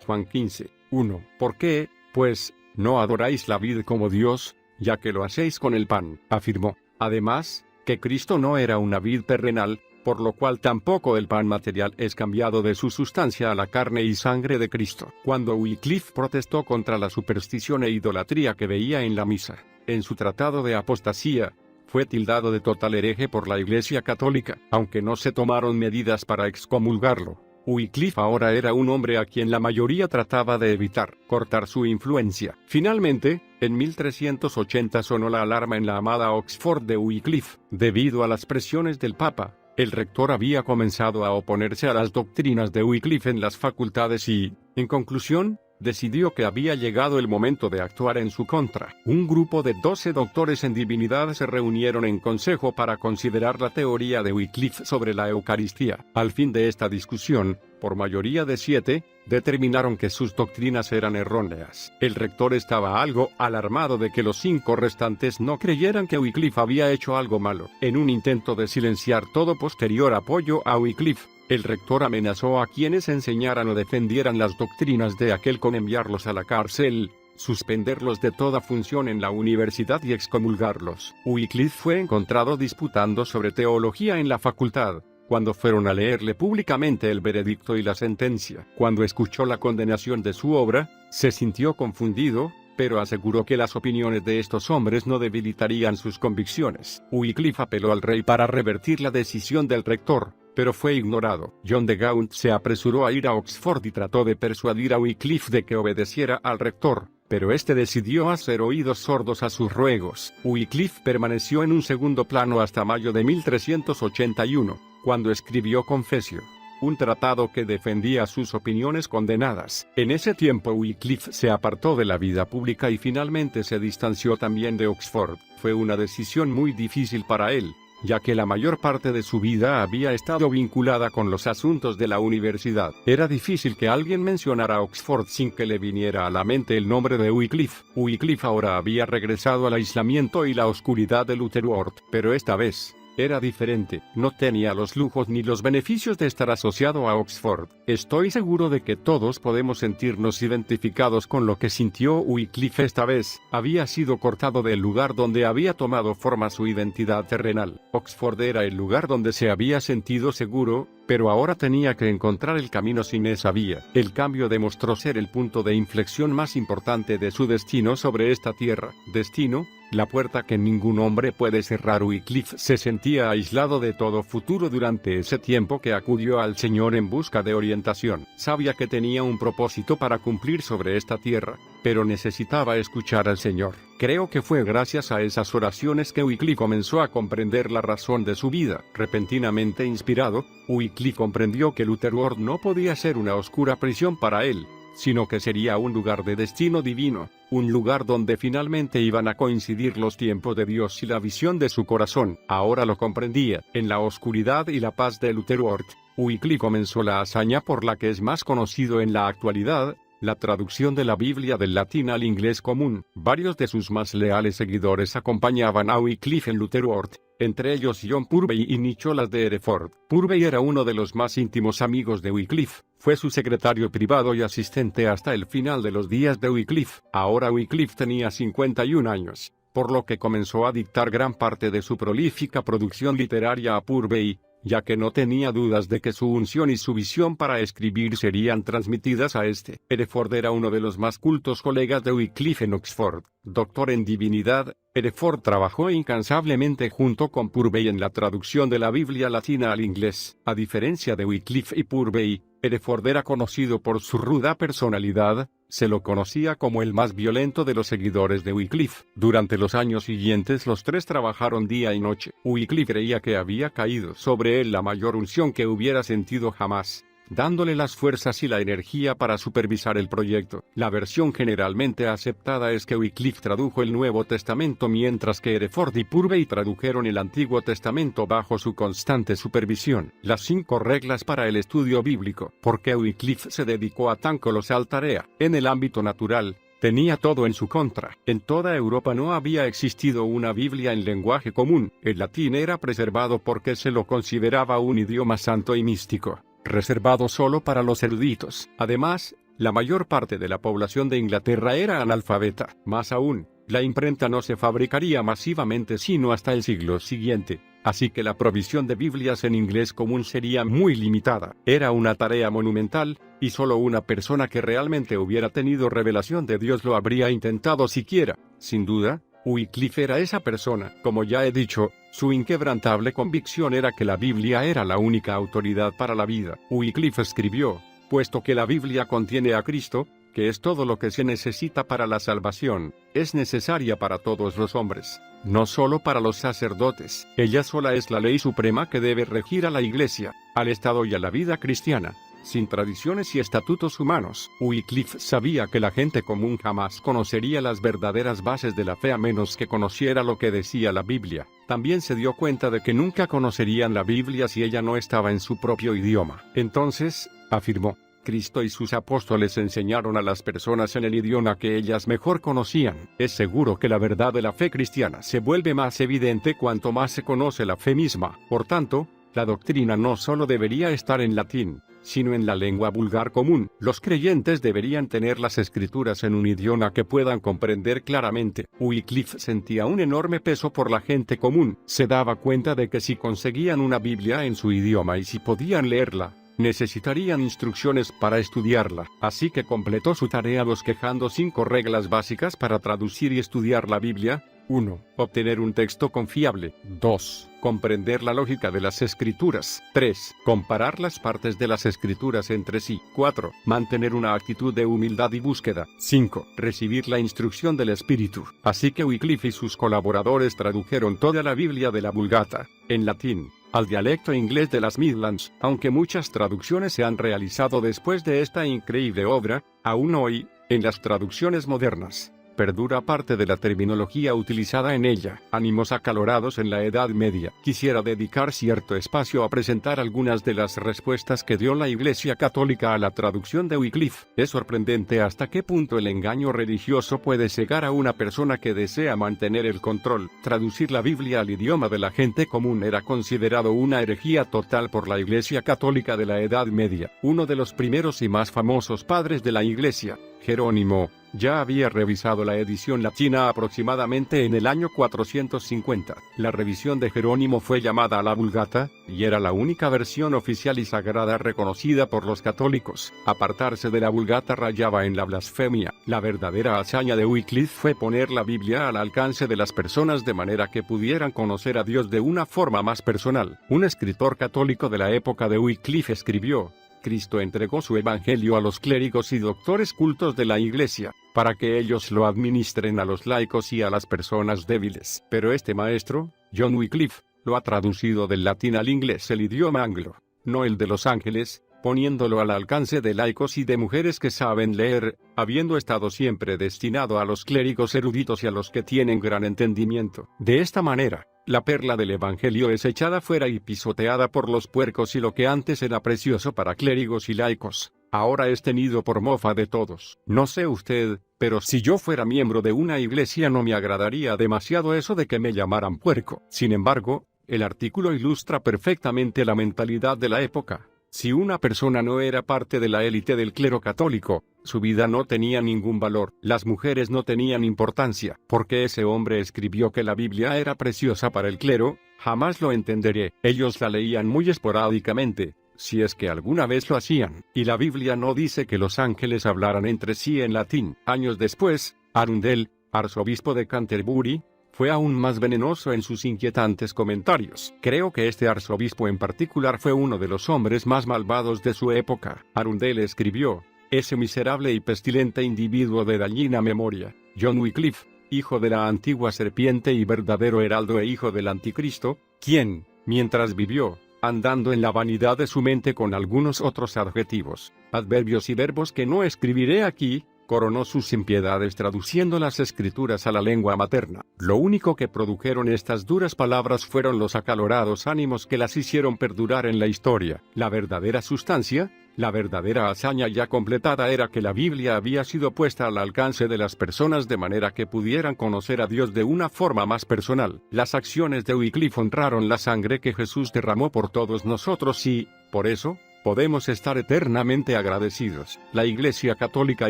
Juan 15:1. ¿Por qué, pues, no adoráis la vid como Dios, ya que lo hacéis con el pan?, afirmó. Además, que Cristo no era una vid terrenal, por lo cual tampoco el pan material es cambiado de su sustancia a la carne y sangre de Cristo. Cuando Wycliffe protestó contra la superstición e idolatría que veía en la misa, en su tratado de apostasía, fue tildado de total hereje por la Iglesia Católica, aunque no se tomaron medidas para excomulgarlo. Wycliffe ahora era un hombre a quien la mayoría trataba de evitar, cortar su influencia. Finalmente, en 1380 sonó la alarma en la amada Oxford de Wycliffe. Debido a las presiones del Papa, el rector había comenzado a oponerse a las doctrinas de Wycliffe en las facultades y, en conclusión, decidió que había llegado el momento de actuar en su contra. Un grupo de 12 doctores en divinidad se reunieron en consejo para considerar la teoría de Wycliffe sobre la Eucaristía. Al fin de esta discusión, por mayoría de 7, determinaron que sus doctrinas eran erróneas. El rector estaba algo alarmado de que los 5 restantes no creyeran que Wycliffe había hecho algo malo. En un intento de silenciar todo posterior apoyo a Wycliffe, el rector amenazó a quienes enseñaran o defendieran las doctrinas de aquel con enviarlos a la cárcel, suspenderlos de toda función en la universidad y excomulgarlos. Wycliffe fue encontrado disputando sobre teología en la facultad, cuando fueron a leerle públicamente el veredicto y la sentencia. Cuando escuchó la condenación de su obra, se sintió confundido, pero aseguró que las opiniones de estos hombres no debilitarían sus convicciones. Wycliffe apeló al rey para revertir la decisión del rector, pero fue ignorado. John de Gaunt se apresuró a ir a Oxford y trató de persuadir a Wycliffe de que obedeciera al rector, pero este decidió hacer oídos sordos a sus ruegos. Wycliffe permaneció en un segundo plano hasta mayo de 1381, cuando escribió Confesio, un tratado que defendía sus opiniones condenadas. En ese tiempo Wycliffe se apartó de la vida pública y finalmente se distanció también de Oxford. Fue una decisión muy difícil para él, ya que la mayor parte de su vida había estado vinculada con los asuntos de la universidad. Era difícil que alguien mencionara Oxford sin que le viniera a la mente el nombre de Wycliffe. Wycliffe ahora había regresado al aislamiento y la oscuridad de Lutherworth, pero esta vez era diferente. No tenía los lujos ni los beneficios de estar asociado a Oxford. Estoy seguro de que todos podemos sentirnos identificados con lo que sintió Wycliffe esta vez. Había sido cortado del lugar donde había tomado forma su identidad terrenal. Oxford era el lugar donde se había sentido seguro, pero ahora tenía que encontrar el camino sin esa vía. El cambio demostró ser el punto de inflexión más importante de su destino sobre esta tierra. Destino, la puerta que ningún hombre puede cerrar. Wycliffe se sentía aislado de todo futuro durante ese tiempo que acudió al Señor en busca de orientación. Sabía que tenía un propósito para cumplir sobre esta tierra, pero necesitaba escuchar al Señor. Creo que fue gracias a esas oraciones que Wycliffe comenzó a comprender la razón de su vida. Repentinamente inspirado, Wycliffe comprendió que Lutherworth no podía ser una oscura prisión para él, sino que sería un lugar de destino divino, un lugar donde finalmente iban a coincidir los tiempos de Dios y la visión de su corazón. Ahora lo comprendía. En la oscuridad y la paz de Lutherworth, Wycliffe comenzó la hazaña por la que es más conocido en la actualidad, la traducción de la Biblia del latín al inglés común. Varios de sus más leales seguidores acompañaban a Wycliffe en Lutherworth, entre ellos John Purvey y Nicholas de Hereford. Purvey era uno de los más íntimos amigos de Wycliffe, fue su secretario privado y asistente hasta el final de los días de Wycliffe. Ahora Wycliffe tenía 51 años, por lo que comenzó a dictar gran parte de su prolífica producción literaria a Purvey, ya que no tenía dudas de que su unción y su visión para escribir serían transmitidas a este. Hereford era uno de los más cultos colegas de Wycliffe en Oxford. Doctor en divinidad, Hereford trabajó incansablemente junto con Purvey en la traducción de la Biblia latina al inglés. A diferencia de Wycliffe y Purvey, Hereford era conocido por su ruda personalidad. Se lo conocía como el más violento de los seguidores de Wycliffe. Durante los años siguientes los tres trabajaron día y noche. Wycliffe creía que había caído sobre él la mayor unción que hubiera sentido jamás, dándole las fuerzas y la energía para supervisar el proyecto. La versión generalmente aceptada es que Wycliffe tradujo el Nuevo Testamento mientras que Hereford y Purvey tradujeron el Antiguo Testamento bajo su constante supervisión. Las 5 reglas para el estudio bíblico. ¿Por qué Wycliffe se dedicó a tan colosal tarea? En el ámbito natural, tenía todo en su contra. En toda Europa no había existido una Biblia en lenguaje común. El latín era preservado porque se lo consideraba un idioma santo y místico, reservado solo para los eruditos. Además, la mayor parte de la población de Inglaterra era analfabeta. Más aún, la imprenta no se fabricaría masivamente sino hasta el siglo siguiente, así que la provisión de Biblias en inglés común sería muy limitada. Era una tarea monumental, y solo una persona que realmente hubiera tenido revelación de Dios lo habría intentado siquiera. Sin duda, Wycliffe era esa persona. Como ya he dicho, su inquebrantable convicción era que la Biblia era la única autoridad para la vida. Wycliffe escribió: puesto que la Biblia contiene a Cristo, que es todo lo que se necesita para la salvación, es necesaria para todos los hombres, no solo para los sacerdotes. Ella sola es la ley suprema que debe regir a la Iglesia, al Estado y a la vida cristiana, sin tradiciones y estatutos humanos. Wycliffe sabía que la gente común jamás conocería las verdaderas bases de la fe a menos que conociera lo que decía la Biblia. También se dio cuenta de que nunca conocerían la Biblia si ella no estaba en su propio idioma. Entonces, afirmó, Cristo y sus apóstoles enseñaron a las personas en el idioma que ellas mejor conocían. Es seguro que la verdad de la fe cristiana se vuelve más evidente cuanto más se conoce la fe misma. Por tanto, la doctrina no solo debería estar en latín, sino en la lengua vulgar común. Los creyentes deberían tener las escrituras en un idioma que puedan comprender claramente. Wycliffe sentía un enorme peso por la gente común. Se daba cuenta de que si conseguían una Biblia en su idioma y si podían leerla, necesitarían instrucciones para estudiarla. Así que completó su tarea bosquejando 5 reglas básicas para traducir y estudiar la Biblia, 1. Obtener un texto confiable. 2. Comprender la lógica de las escrituras. 3. Comparar las partes de las escrituras entre sí. 4. Mantener una actitud de humildad y búsqueda. 5. Recibir la instrucción del Espíritu. Así que Wycliffe y sus colaboradores tradujeron toda la Biblia de la Vulgata, en latín, al dialecto inglés de las Midlands. Aunque muchas traducciones se han realizado después de esta increíble obra, aún hoy, en las traducciones modernas, perdura parte de la terminología utilizada en ella. Ánimos acalorados en la Edad Media. Quisiera dedicar cierto espacio a presentar algunas de las respuestas que dio la Iglesia Católica a la traducción de Wycliffe. Es sorprendente hasta qué punto el engaño religioso puede cegar a una persona que desea mantener el control. Traducir la Biblia al idioma de la gente común era considerado una herejía total por la Iglesia Católica de la Edad Media. Uno de los primeros y más famosos padres de la Iglesia, Jerónimo, ya había revisado la edición latina aproximadamente en el año 450. La revisión de Jerónimo fue llamada la Vulgata, y era la única versión oficial y sagrada reconocida por los católicos. Apartarse de la Vulgata rayaba en la blasfemia. La verdadera hazaña de Wycliffe fue poner la Biblia al alcance de las personas de manera que pudieran conocer a Dios de una forma más personal. Un escritor católico de la época de Wycliffe escribió: Cristo entregó su evangelio a los clérigos y doctores cultos de la Iglesia, para que ellos lo administren a los laicos y a las personas débiles. Pero este maestro, John Wycliffe, lo ha traducido del latín al inglés, el idioma anglo, no el de los ángeles, poniéndolo al alcance de laicos y de mujeres que saben leer, habiendo estado siempre destinado a los clérigos eruditos y a los que tienen gran entendimiento. De esta manera, la perla del Evangelio es echada fuera y pisoteada por los puercos, y lo que antes era precioso para clérigos y laicos, ahora es tenido por mofa de todos. No sé usted, pero si yo fuera miembro de una iglesia no me agradaría demasiado eso de que me llamaran puerco. Sin embargo, el artículo ilustra perfectamente la mentalidad de la época. Si una persona no era parte de la élite del clero católico, su vida no tenía ningún valor. Las mujeres no tenían importancia. Porque ese hombre escribió que la Biblia era preciosa para el clero, jamás lo entenderé. Ellos la leían muy esporádicamente, si es que alguna vez lo hacían. Y la Biblia no dice que los ángeles hablaran entre sí en latín. Años después, Arundel, arzobispo de Canterbury, fue aún más venenoso en sus inquietantes comentarios. Creo que este arzobispo en particular fue uno de los hombres más malvados de su época. Arundel escribió: ese miserable y pestilente individuo de dañina memoria, John Wycliffe, hijo de la antigua serpiente y verdadero heraldo e hijo del anticristo, quien, mientras vivió, andando en la vanidad de su mente con algunos otros adjetivos, adverbios y verbos que no escribiré aquí, coronó sus impiedades traduciendo las escrituras a la lengua materna. Lo único que produjeron estas duras palabras fueron los acalorados ánimos que las hicieron perdurar en la historia. La verdadera sustancia, la verdadera hazaña ya completada era que la Biblia había sido puesta al alcance de las personas de manera que pudieran conocer a Dios de una forma más personal. Las acciones de Wycliffe honraron la sangre que Jesús derramó por todos nosotros y, por eso, podemos estar eternamente agradecidos. La Iglesia Católica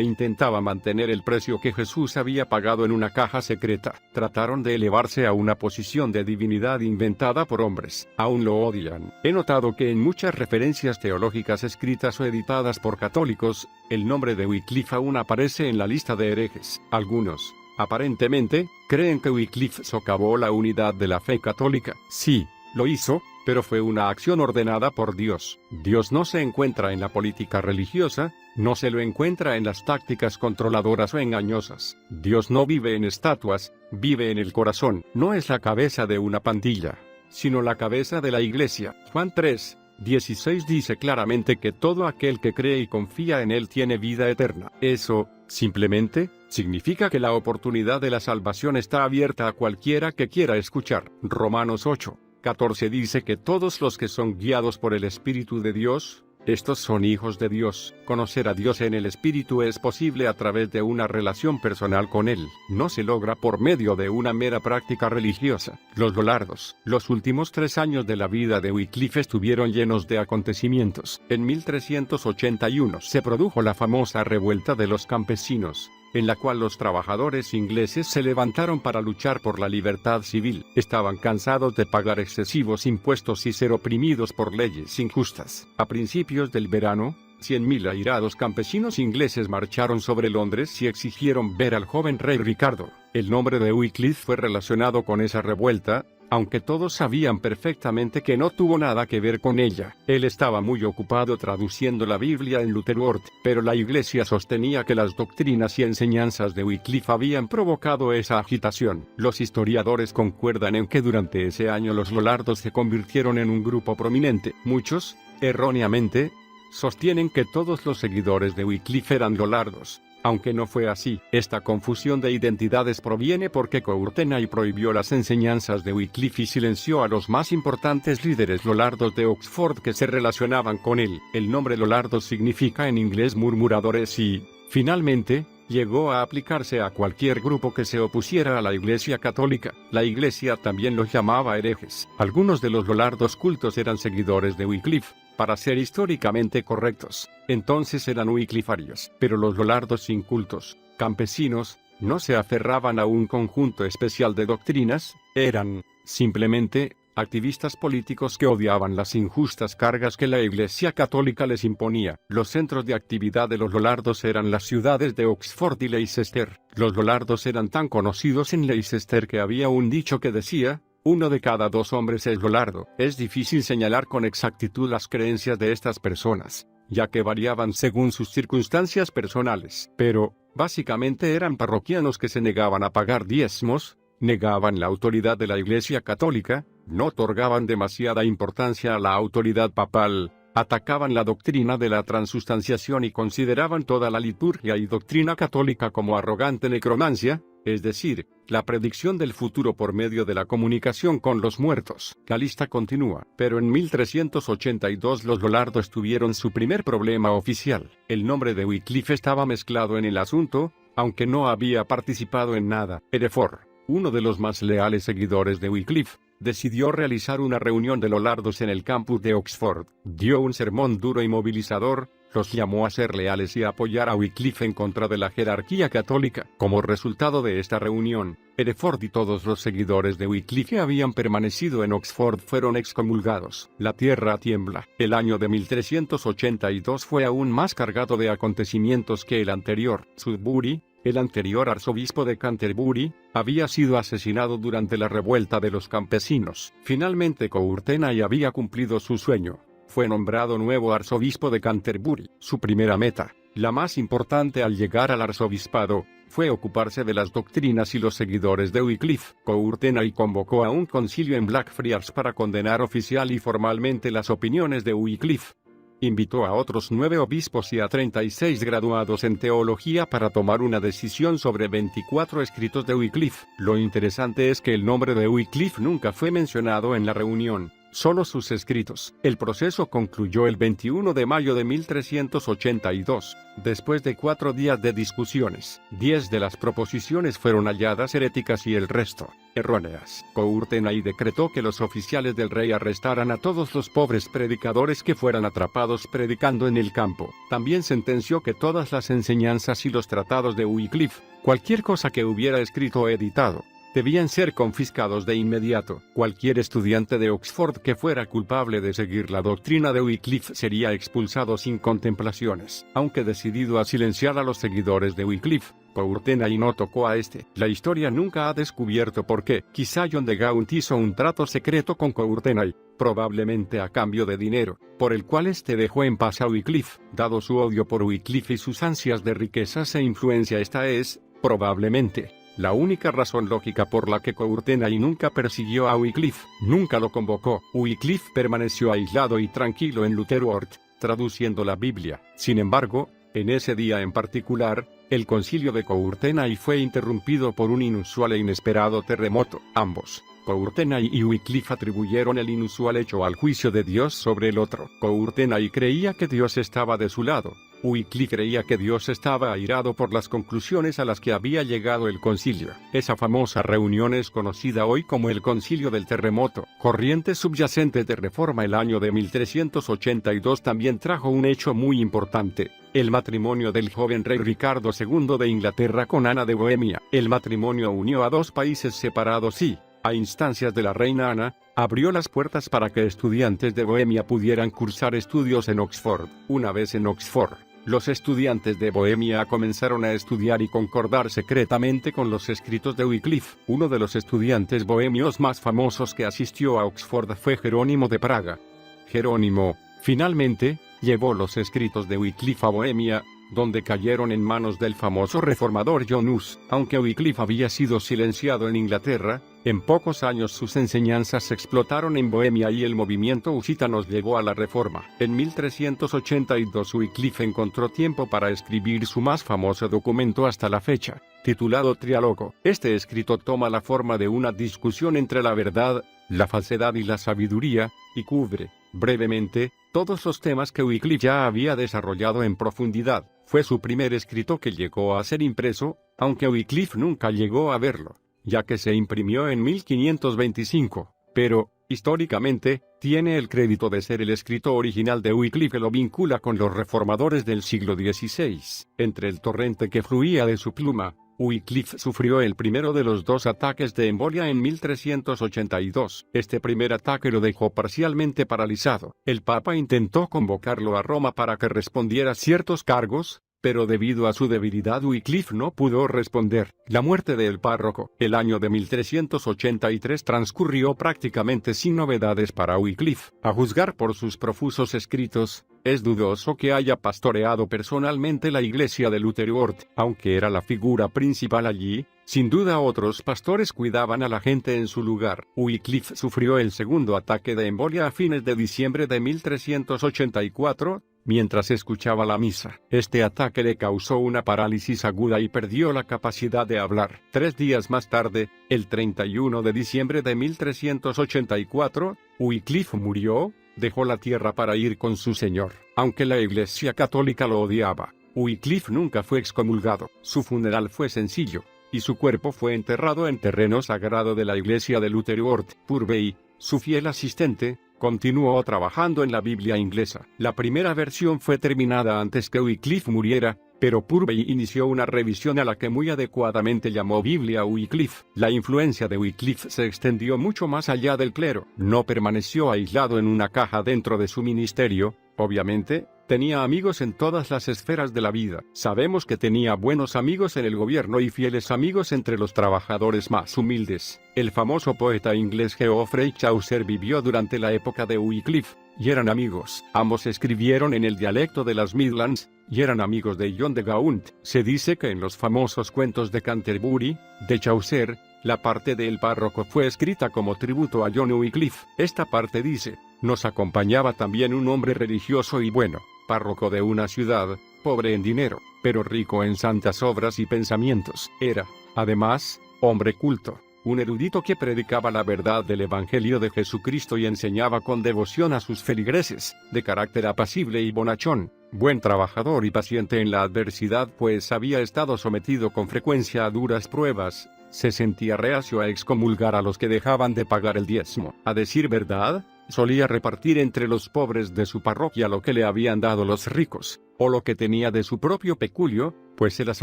intentaba mantener el precio que Jesús había pagado en una caja secreta. Trataron de elevarse a una posición de divinidad inventada por hombres. Aún lo odian. He notado que en muchas referencias teológicas escritas o editadas por católicos, el nombre de Wycliffe aún aparece en la lista de herejes. Algunos, aparentemente, creen que Wycliffe socavó la unidad de la fe católica. Sí, lo hizo, pero fue una acción ordenada por Dios. Dios no se encuentra en la política religiosa, no se lo encuentra en las tácticas controladoras o engañosas. Dios no vive en estatuas, vive en el corazón. No es la cabeza de una pandilla, sino la cabeza de la Iglesia. Juan 3:16 dice claramente que todo aquel que cree y confía en Él tiene vida eterna. Eso, simplemente, significa que la oportunidad de la salvación está abierta a cualquiera que quiera escuchar. Romanos 8:14 dice que todos los que son guiados por el Espíritu de Dios, estos son hijos de Dios. Conocer a Dios en el Espíritu es posible a través de una relación personal con Él. No se logra por medio de una mera práctica religiosa. Los Lollardos. Los últimos 3 años de la vida de Wycliffe estuvieron llenos de acontecimientos. En 1381 se produjo la famosa revuelta de los campesinos, en la cual los trabajadores ingleses se levantaron para luchar por la libertad civil. Estaban cansados de pagar excesivos impuestos y ser oprimidos por leyes injustas. A principios del verano, 100.000 airados campesinos ingleses marcharon sobre Londres y exigieron ver al joven rey Ricardo. El nombre de Wycliffe fue relacionado con esa revuelta, aunque todos sabían perfectamente que no tuvo nada que ver con ella. Él estaba muy ocupado traduciendo la Biblia en Lutherwort, pero la Iglesia sostenía que las doctrinas y enseñanzas de Wycliffe habían provocado esa agitación. Los historiadores concuerdan en que durante ese año los lollardos se convirtieron en un grupo prominente. Muchos, erróneamente, sostienen que todos los seguidores de Wycliffe eran lollardos. Aunque no fue así, esta confusión de identidades proviene porque Courtenay prohibió las enseñanzas de Wycliffe y silenció a los más importantes líderes lollardos de Oxford que se relacionaban con él. El nombre lollardo significa en inglés murmuradores y, finalmente, llegó a aplicarse a cualquier grupo que se opusiera a la Iglesia católica. La Iglesia también los llamaba herejes. Algunos de los lollardos cultos eran seguidores de Wycliffe. Para ser históricamente correctos, entonces eran wyclifarios. Pero los lollardos incultos, campesinos, no se aferraban a un conjunto especial de doctrinas, eran, simplemente, activistas políticos que odiaban las injustas cargas que la Iglesia católica les imponía. Los centros de actividad de los lollardos eran las ciudades de Oxford y Leicester. Los lollardos eran tan conocidos en Leicester que había un dicho que decía: uno de cada 2 hombres es lollardo. Es difícil señalar con exactitud las creencias de estas personas, ya que variaban según sus circunstancias personales. Pero, básicamente eran parroquianos que se negaban a pagar diezmos, negaban la autoridad de la Iglesia católica, no otorgaban demasiada importancia a la autoridad papal, atacaban la doctrina de la transustanciación y consideraban toda la liturgia y doctrina católica como arrogante necromancia, es decir, la predicción del futuro por medio de la comunicación con los muertos. La lista continúa, pero en 1382 los lollardos tuvieron su primer problema oficial. El nombre de Wycliffe estaba mezclado en el asunto, aunque no había participado en nada. Hereford, uno de los más leales seguidores de Wycliffe, decidió realizar una reunión de lollardos en el campus de Oxford. Dio un sermón duro y movilizador, los llamó a ser leales y a apoyar a Wycliffe en contra de la jerarquía católica. Como resultado de esta reunión, Hereford y todos los seguidores de Wycliffe que habían permanecido en Oxford fueron excomulgados. La tierra tiembla. El año de 1382 fue aún más cargado de acontecimientos que el anterior. Sudbury, el anterior arzobispo de Canterbury, había sido asesinado durante la revuelta de los campesinos. Finalmente Courtenay había cumplido su sueño. Fue nombrado nuevo arzobispo de Canterbury. Su primera meta, la más importante al llegar al arzobispado, fue ocuparse de las doctrinas y los seguidores de Wycliffe. Courtenay convocó a un concilio en Blackfriars para condenar oficial y formalmente las opiniones de Wycliffe. Invitó a otros 9 obispos y a 36 graduados en teología para tomar una decisión sobre 24 escritos de Wycliffe. Lo interesante es que el nombre de Wycliffe nunca fue mencionado en la reunión, solo sus escritos. El proceso concluyó el 21 de mayo de 1382. Después de 4 días de discusiones, 10 de las proposiciones fueron halladas heréticas y el resto, erróneas. Courtenay decretó que los oficiales del rey arrestaran a todos los pobres predicadores que fueran atrapados predicando en el campo. También sentenció que todas las enseñanzas y los tratados de Wycliffe, cualquier cosa que hubiera escrito o editado, debían ser confiscados de inmediato. Cualquier estudiante de Oxford que fuera culpable de seguir la doctrina de Wycliffe sería expulsado sin contemplaciones. Aunque decidido a silenciar a los seguidores de Wycliffe, Courtenay no tocó a este. La historia nunca ha descubierto por qué. Quizá John de Gaunt hizo un trato secreto con Courtenay, probablemente a cambio de dinero, por el cual este dejó en paz a Wycliffe. Dado su odio por Wycliffe y sus ansias de riquezas e influencia, esta es, probablemente, la única razón lógica por la que Courtenay nunca persiguió a Wycliffe, nunca lo convocó. Wycliffe permaneció aislado y tranquilo en Lutherwort, traduciendo la Biblia. Sin embargo, en ese día en particular, el concilio de Courtenay fue interrumpido por un inusual e inesperado terremoto. Ambos, Courtenay y Wycliffe, atribuyeron el inusual hecho al juicio de Dios sobre el otro. Courtenay creía que Dios estaba de su lado. Wycliffe creía que Dios estaba airado por las conclusiones a las que había llegado el concilio. Esa famosa reunión es conocida hoy como el Concilio del Terremoto. Corrientes subyacentes de reforma. El año de 1382 también trajo un hecho muy importante: el matrimonio del joven rey Ricardo II de Inglaterra con Ana de Bohemia. El matrimonio unió a 2 países separados y, a instancias de la reina Ana, abrió las puertas para que estudiantes de Bohemia pudieran cursar estudios en Oxford. Una vez en Oxford, Los estudiantes de Bohemia comenzaron a estudiar y concordar secretamente con los escritos de Wycliffe. Uno de los estudiantes bohemios más famosos que asistió a Oxford fue Jerónimo de Praga. Jerónimo, finalmente, llevó los escritos de Wycliffe a Bohemia, donde cayeron en manos del famoso reformador John Hus. Aunque Wycliffe había sido silenciado en Inglaterra, en pocos años sus enseñanzas explotaron en Bohemia y el movimiento husita nos llevó a la Reforma. En 1382 Wycliffe encontró tiempo para escribir su más famoso documento hasta la fecha, titulado Triálogo. Este escrito toma la forma de una discusión entre la verdad, la falsedad y la sabiduría, y cubre, brevemente, todos los temas que Wycliffe ya había desarrollado en profundidad. Fue su primer escrito que llegó a ser impreso, aunque Wycliffe nunca llegó a verlo, ya que se imprimió en 1525, pero, históricamente, tiene el crédito de ser el escrito original de Wycliffe que lo vincula con los reformadores del siglo XVI. Entre el torrente que fluía de su pluma, Wycliffe sufrió el primero de los dos ataques de embolia en 1382. Este primer ataque lo dejó parcialmente paralizado. El Papa intentó convocarlo a Roma para que respondiera ciertos cargos, pero debido a su debilidad Wycliffe no pudo responder. La muerte del párroco. El año de 1383 transcurrió prácticamente sin novedades para Wycliffe. A juzgar por sus profusos escritos, es dudoso que haya pastoreado personalmente la iglesia de Lutherworth, aunque era la figura principal allí. Sin duda otros pastores cuidaban a la gente en su lugar. Wycliffe sufrió el segundo ataque de embolia a fines de diciembre de 1384, mientras escuchaba la misa. Este ataque le causó una parálisis aguda y perdió la capacidad de hablar. 3 días más tarde, el 31 de diciembre de 1384, Wycliffe murió, dejó la tierra para ir con su Señor. Aunque la Iglesia Católica lo odiaba, Wycliffe nunca fue excomulgado. Su funeral fue sencillo, y su cuerpo fue enterrado en terreno sagrado de la iglesia de Lutherworth. Purvey, su fiel asistente, continuó trabajando en la Biblia inglesa. La primera versión fue terminada antes que Wycliffe muriera, pero Purvey inició una revisión a la que muy adecuadamente llamó Biblia Wycliffe. La influencia de Wycliffe se extendió mucho más allá del clero. No permaneció aislado en una caja dentro de su ministerio, obviamente. Tenía amigos en todas las esferas de la vida. Sabemos que tenía buenos amigos en el gobierno y fieles amigos entre los trabajadores más humildes. El famoso poeta inglés Geoffrey Chaucer vivió durante la época de Wycliffe, y eran amigos. Ambos escribieron en el dialecto de las Midlands, y eran amigos de John de Gaunt. Se dice que en los famosos cuentos de Canterbury, de Chaucer, la parte del párroco fue escrita como tributo a John Wycliffe. Esta parte dice: nos acompañaba también un hombre religioso y bueno, párroco de una ciudad, pobre en dinero, pero rico en santas obras y pensamientos. Era, además, hombre culto, un erudito que predicaba la verdad del Evangelio de Jesucristo y enseñaba con devoción a sus feligreses, de carácter apacible y bonachón, buen trabajador y paciente en la adversidad, pues había estado sometido con frecuencia a duras pruebas. Se sentía reacio a excomulgar a los que dejaban de pagar el diezmo. A decir verdad, solía repartir entre los pobres de su parroquia lo que le habían dado los ricos, o lo que tenía de su propio peculio, pues se las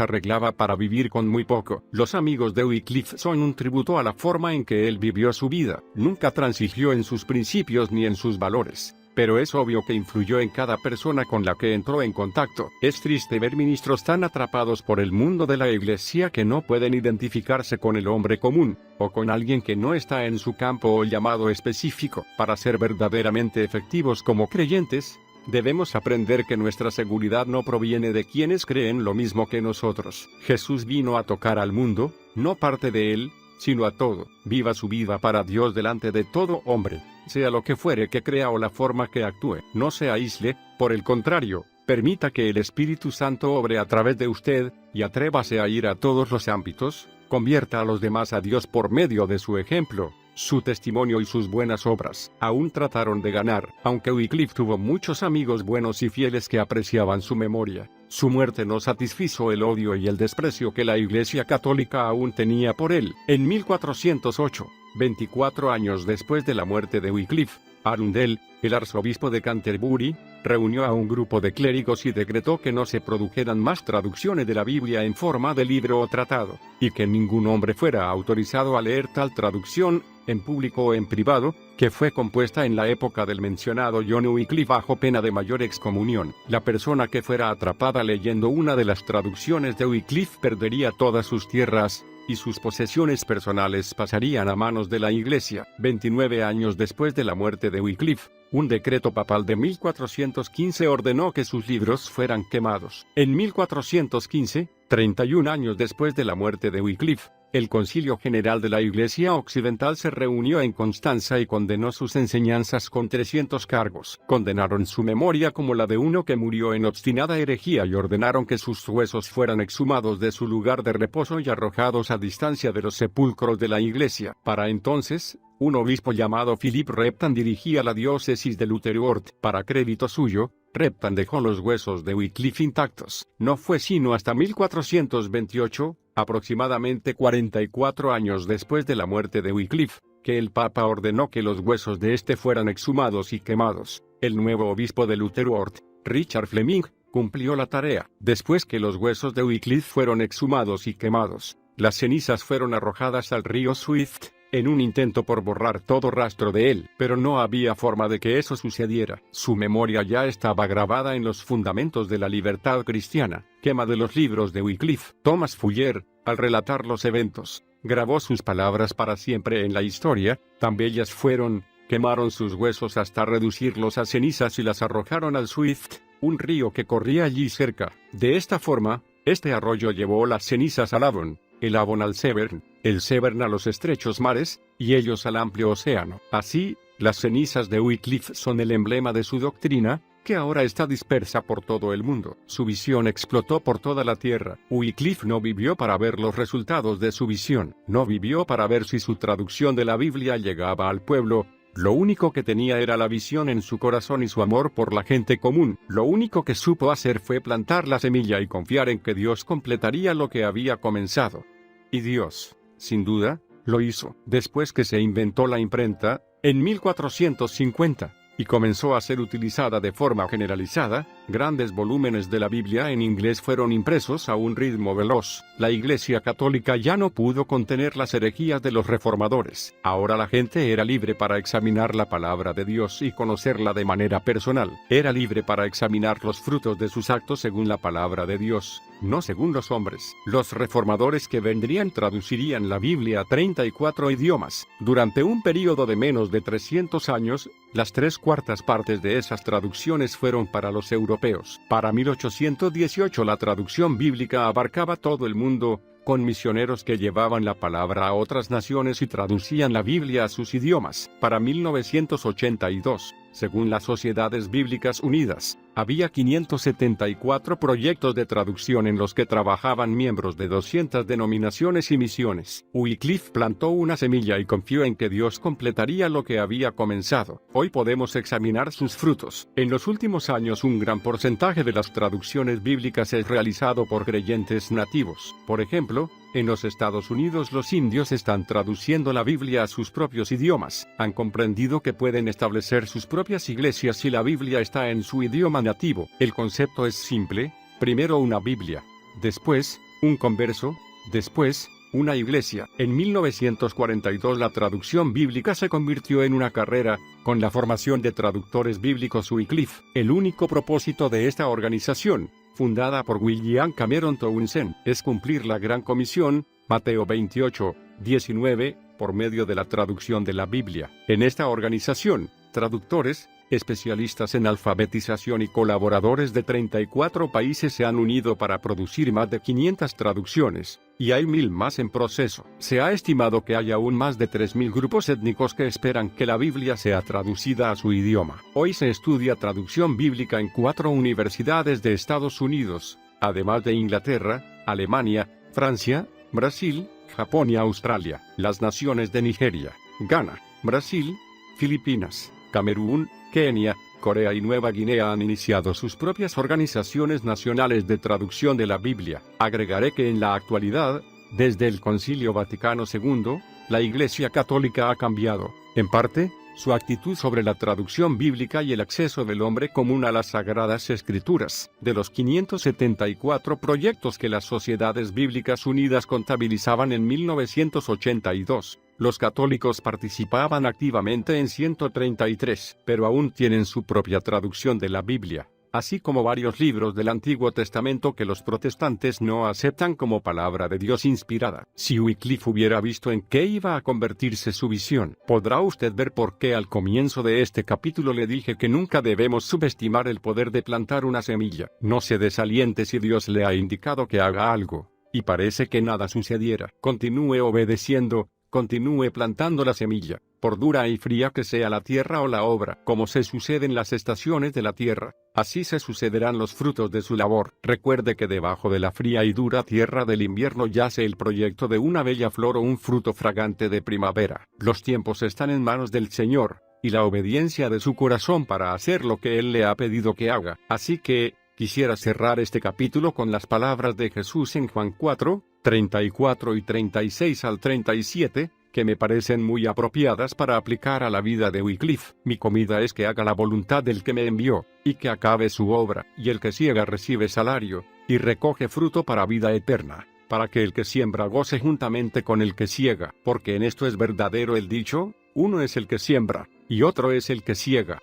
arreglaba para vivir con muy poco. Los amigos de Wycliffe son un tributo a la forma en que él vivió su vida. Nunca transigió en sus principios ni en sus valores, pero es obvio que influyó en cada persona con la que entró en contacto. Es triste ver ministros tan atrapados por el mundo de la iglesia que no pueden identificarse con el hombre común, o con alguien que no está en su campo o llamado específico. Para ser verdaderamente efectivos como creyentes, debemos aprender que nuestra seguridad no proviene de quienes creen lo mismo que nosotros. Jesús vino a tocar al mundo, no parte de él, sino a todo. Viva su vida para Dios delante de todo hombre, sea lo que fuere que crea o la forma que actúe. No se aísle, por el contrario, permita que el Espíritu Santo obre a través de usted, y atrévase a ir a todos los ámbitos. Convierta a los demás a Dios por medio de su ejemplo, su testimonio y sus buenas obras. Aún trataron de ganar, aunque Wycliffe tuvo muchos amigos buenos y fieles que apreciaban su memoria. Su muerte no satisfizo el odio y el desprecio que la Iglesia Católica aún tenía por él. En 1408, 24 años después de la muerte de Wycliffe, Arundel, el arzobispo de Canterbury, reunió a un grupo de clérigos y decretó que no se produjeran más traducciones de la Biblia en forma de libro o tratado, y que ningún hombre fuera autorizado a leer tal traducción, en público o en privado, que fue compuesta en la época del mencionado John Wycliffe bajo pena de mayor excomunión. La persona que fuera atrapada leyendo una de las traducciones de Wycliffe perdería todas sus tierras, y sus posesiones personales pasarían a manos de la Iglesia. 29 años después de la muerte de Wycliffe, un decreto papal de 1415 ordenó que sus libros fueran quemados. En 1415, 31 años después de la muerte de Wycliffe, el Concilio General de la Iglesia Occidental se reunió en Constanza y condenó sus enseñanzas con 300 cargos. Condenaron su memoria como la de uno que murió en obstinada herejía y ordenaron que sus huesos fueran exhumados de su lugar de reposo y arrojados a distancia de los sepulcros de la Iglesia. Para entonces, un obispo llamado Philip Repton dirigía la diócesis de Lutherworth. Para crédito suyo, Repton dejó los huesos de Wycliffe intactos. No fue sino hasta 1428, aproximadamente 44 años después de la muerte de Wycliffe, que el Papa ordenó que los huesos de este fueran exhumados y quemados. El nuevo obispo de Lutherworth, Richard Fleming, cumplió la tarea. Después que los huesos de Wycliffe fueron exhumados y quemados, las cenizas fueron arrojadas al río Swift, en un intento por borrar todo rastro de él, pero no había forma de que eso sucediera. Su memoria ya estaba grabada en los fundamentos de la libertad cristiana. Quema de los libros de Wycliffe. Thomas Fuller, al relatar los eventos, grabó sus palabras para siempre en la historia. Tan bellas fueron, quemaron sus huesos hasta reducirlos a cenizas y las arrojaron al Swift, un río que corría allí cerca. De esta forma, este arroyo llevó las cenizas al Avon, el Avon al Severn, el Severn a los estrechos mares, y ellos al amplio océano. Así, las cenizas de Wycliffe son el emblema de su doctrina, que ahora está dispersa por todo el mundo. Su visión explotó por toda la tierra. Wycliffe no vivió para ver los resultados de su visión, no vivió para ver si su traducción de la Biblia llegaba al pueblo. Lo único que tenía era la visión en su corazón y su amor por la gente común. Lo único que supo hacer fue plantar la semilla y confiar en que Dios completaría lo que había comenzado. Y Dios, sin duda, lo hizo. Después que se inventó la imprenta, en 1450, y comenzó a ser utilizada de forma generalizada, grandes volúmenes de la Biblia en inglés fueron impresos a un ritmo veloz. La Iglesia Católica ya no pudo contener las herejías de los reformadores. Ahora la gente era libre para examinar la palabra de Dios y conocerla de manera personal. Era libre para examinar los frutos de sus actos según la palabra de Dios, no según los hombres. Los reformadores que vendrían traducirían la Biblia a 34 idiomas. Durante un período de menos de 300 años, las 3/4 partes de esas traducciones fueron para los europeos. Para 1818 la traducción bíblica abarcaba todo el mundo, con misioneros que llevaban la palabra a otras naciones y traducían la Biblia a sus idiomas. Para 1982, según las Sociedades Bíblicas Unidas, había 574 proyectos de traducción en los que trabajaban miembros de 200 denominaciones y misiones. Wycliffe plantó una semilla y confió en que Dios completaría lo que había comenzado. Hoy podemos examinar sus frutos. En los últimos años un gran porcentaje de las traducciones bíblicas es realizado por creyentes nativos. Por ejemplo, en los Estados Unidos los indios están traduciendo la Biblia a sus propios idiomas. Han comprendido que pueden establecer sus propias iglesias si la Biblia está en su idioma nativo. El concepto es simple: primero una Biblia, después un converso, después una iglesia. En 1942 la traducción bíblica se convirtió en una carrera, con la formación de traductores bíblicos Wycliffe. El único propósito de esta organización, fundada por William Cameron Townsend, es cumplir la Gran Comisión, Mateo 28:19, por medio de la traducción de la Biblia. En esta organización, traductores, especialistas en alfabetización y colaboradores de 34 países se han unido para producir más de 500 traducciones, y hay 1000 más en proceso. Se ha estimado que hay aún más de 3000 grupos étnicos que esperan que la Biblia sea traducida a su idioma. Hoy se estudia traducción bíblica en 4 universidades de Estados Unidos, además de Inglaterra, Alemania, Francia, Brasil, Japón y Australia. Las naciones de Nigeria, Ghana, Brasil, Filipinas, Camerún, Kenia, Corea y Nueva Guinea han iniciado sus propias organizaciones nacionales de traducción de la Biblia. Agregaré que en la actualidad, desde el Concilio Vaticano II, la Iglesia Católica ha cambiado, en parte, su actitud sobre la traducción bíblica y el acceso del hombre común a las Sagradas Escrituras. De los 574 proyectos que las Sociedades Bíblicas Unidas contabilizaban en 1982, Los católicos participaban activamente en 133, pero aún tienen su propia traducción de la Biblia, así como varios libros del Antiguo Testamento que los protestantes no aceptan como palabra de Dios inspirada. Si Wycliffe hubiera visto en qué iba a convertirse su visión, podrá usted ver por qué al comienzo de este capítulo le dije que nunca debemos subestimar el poder de plantar una semilla. No se desaliente si Dios le ha indicado que haga algo, y parece que nada sucediera. Continúe obedeciendo. Continúe plantando la semilla, por dura y fría que sea la tierra o la obra. Como se suceden las estaciones de la tierra, así se sucederán los frutos de su labor. Recuerde que debajo de la fría y dura tierra del invierno yace el proyecto de una bella flor o un fruto fragante de primavera. Los tiempos están en manos del Señor, y la obediencia de su corazón para hacer lo que Él le ha pedido que haga. Así que, quisiera cerrar este capítulo con las palabras de Jesús en Juan 4, 34 y 36 al 37, que me parecen muy apropiadas para aplicar a la vida de Wycliffe. Mi comida es que haga la voluntad del que me envió, y que acabe su obra, y el que siega recibe salario, y recoge fruto para vida eterna, para que el que siembra goce juntamente con el que siega, porque en esto es verdadero el dicho, uno es el que siembra, y otro es el que siega,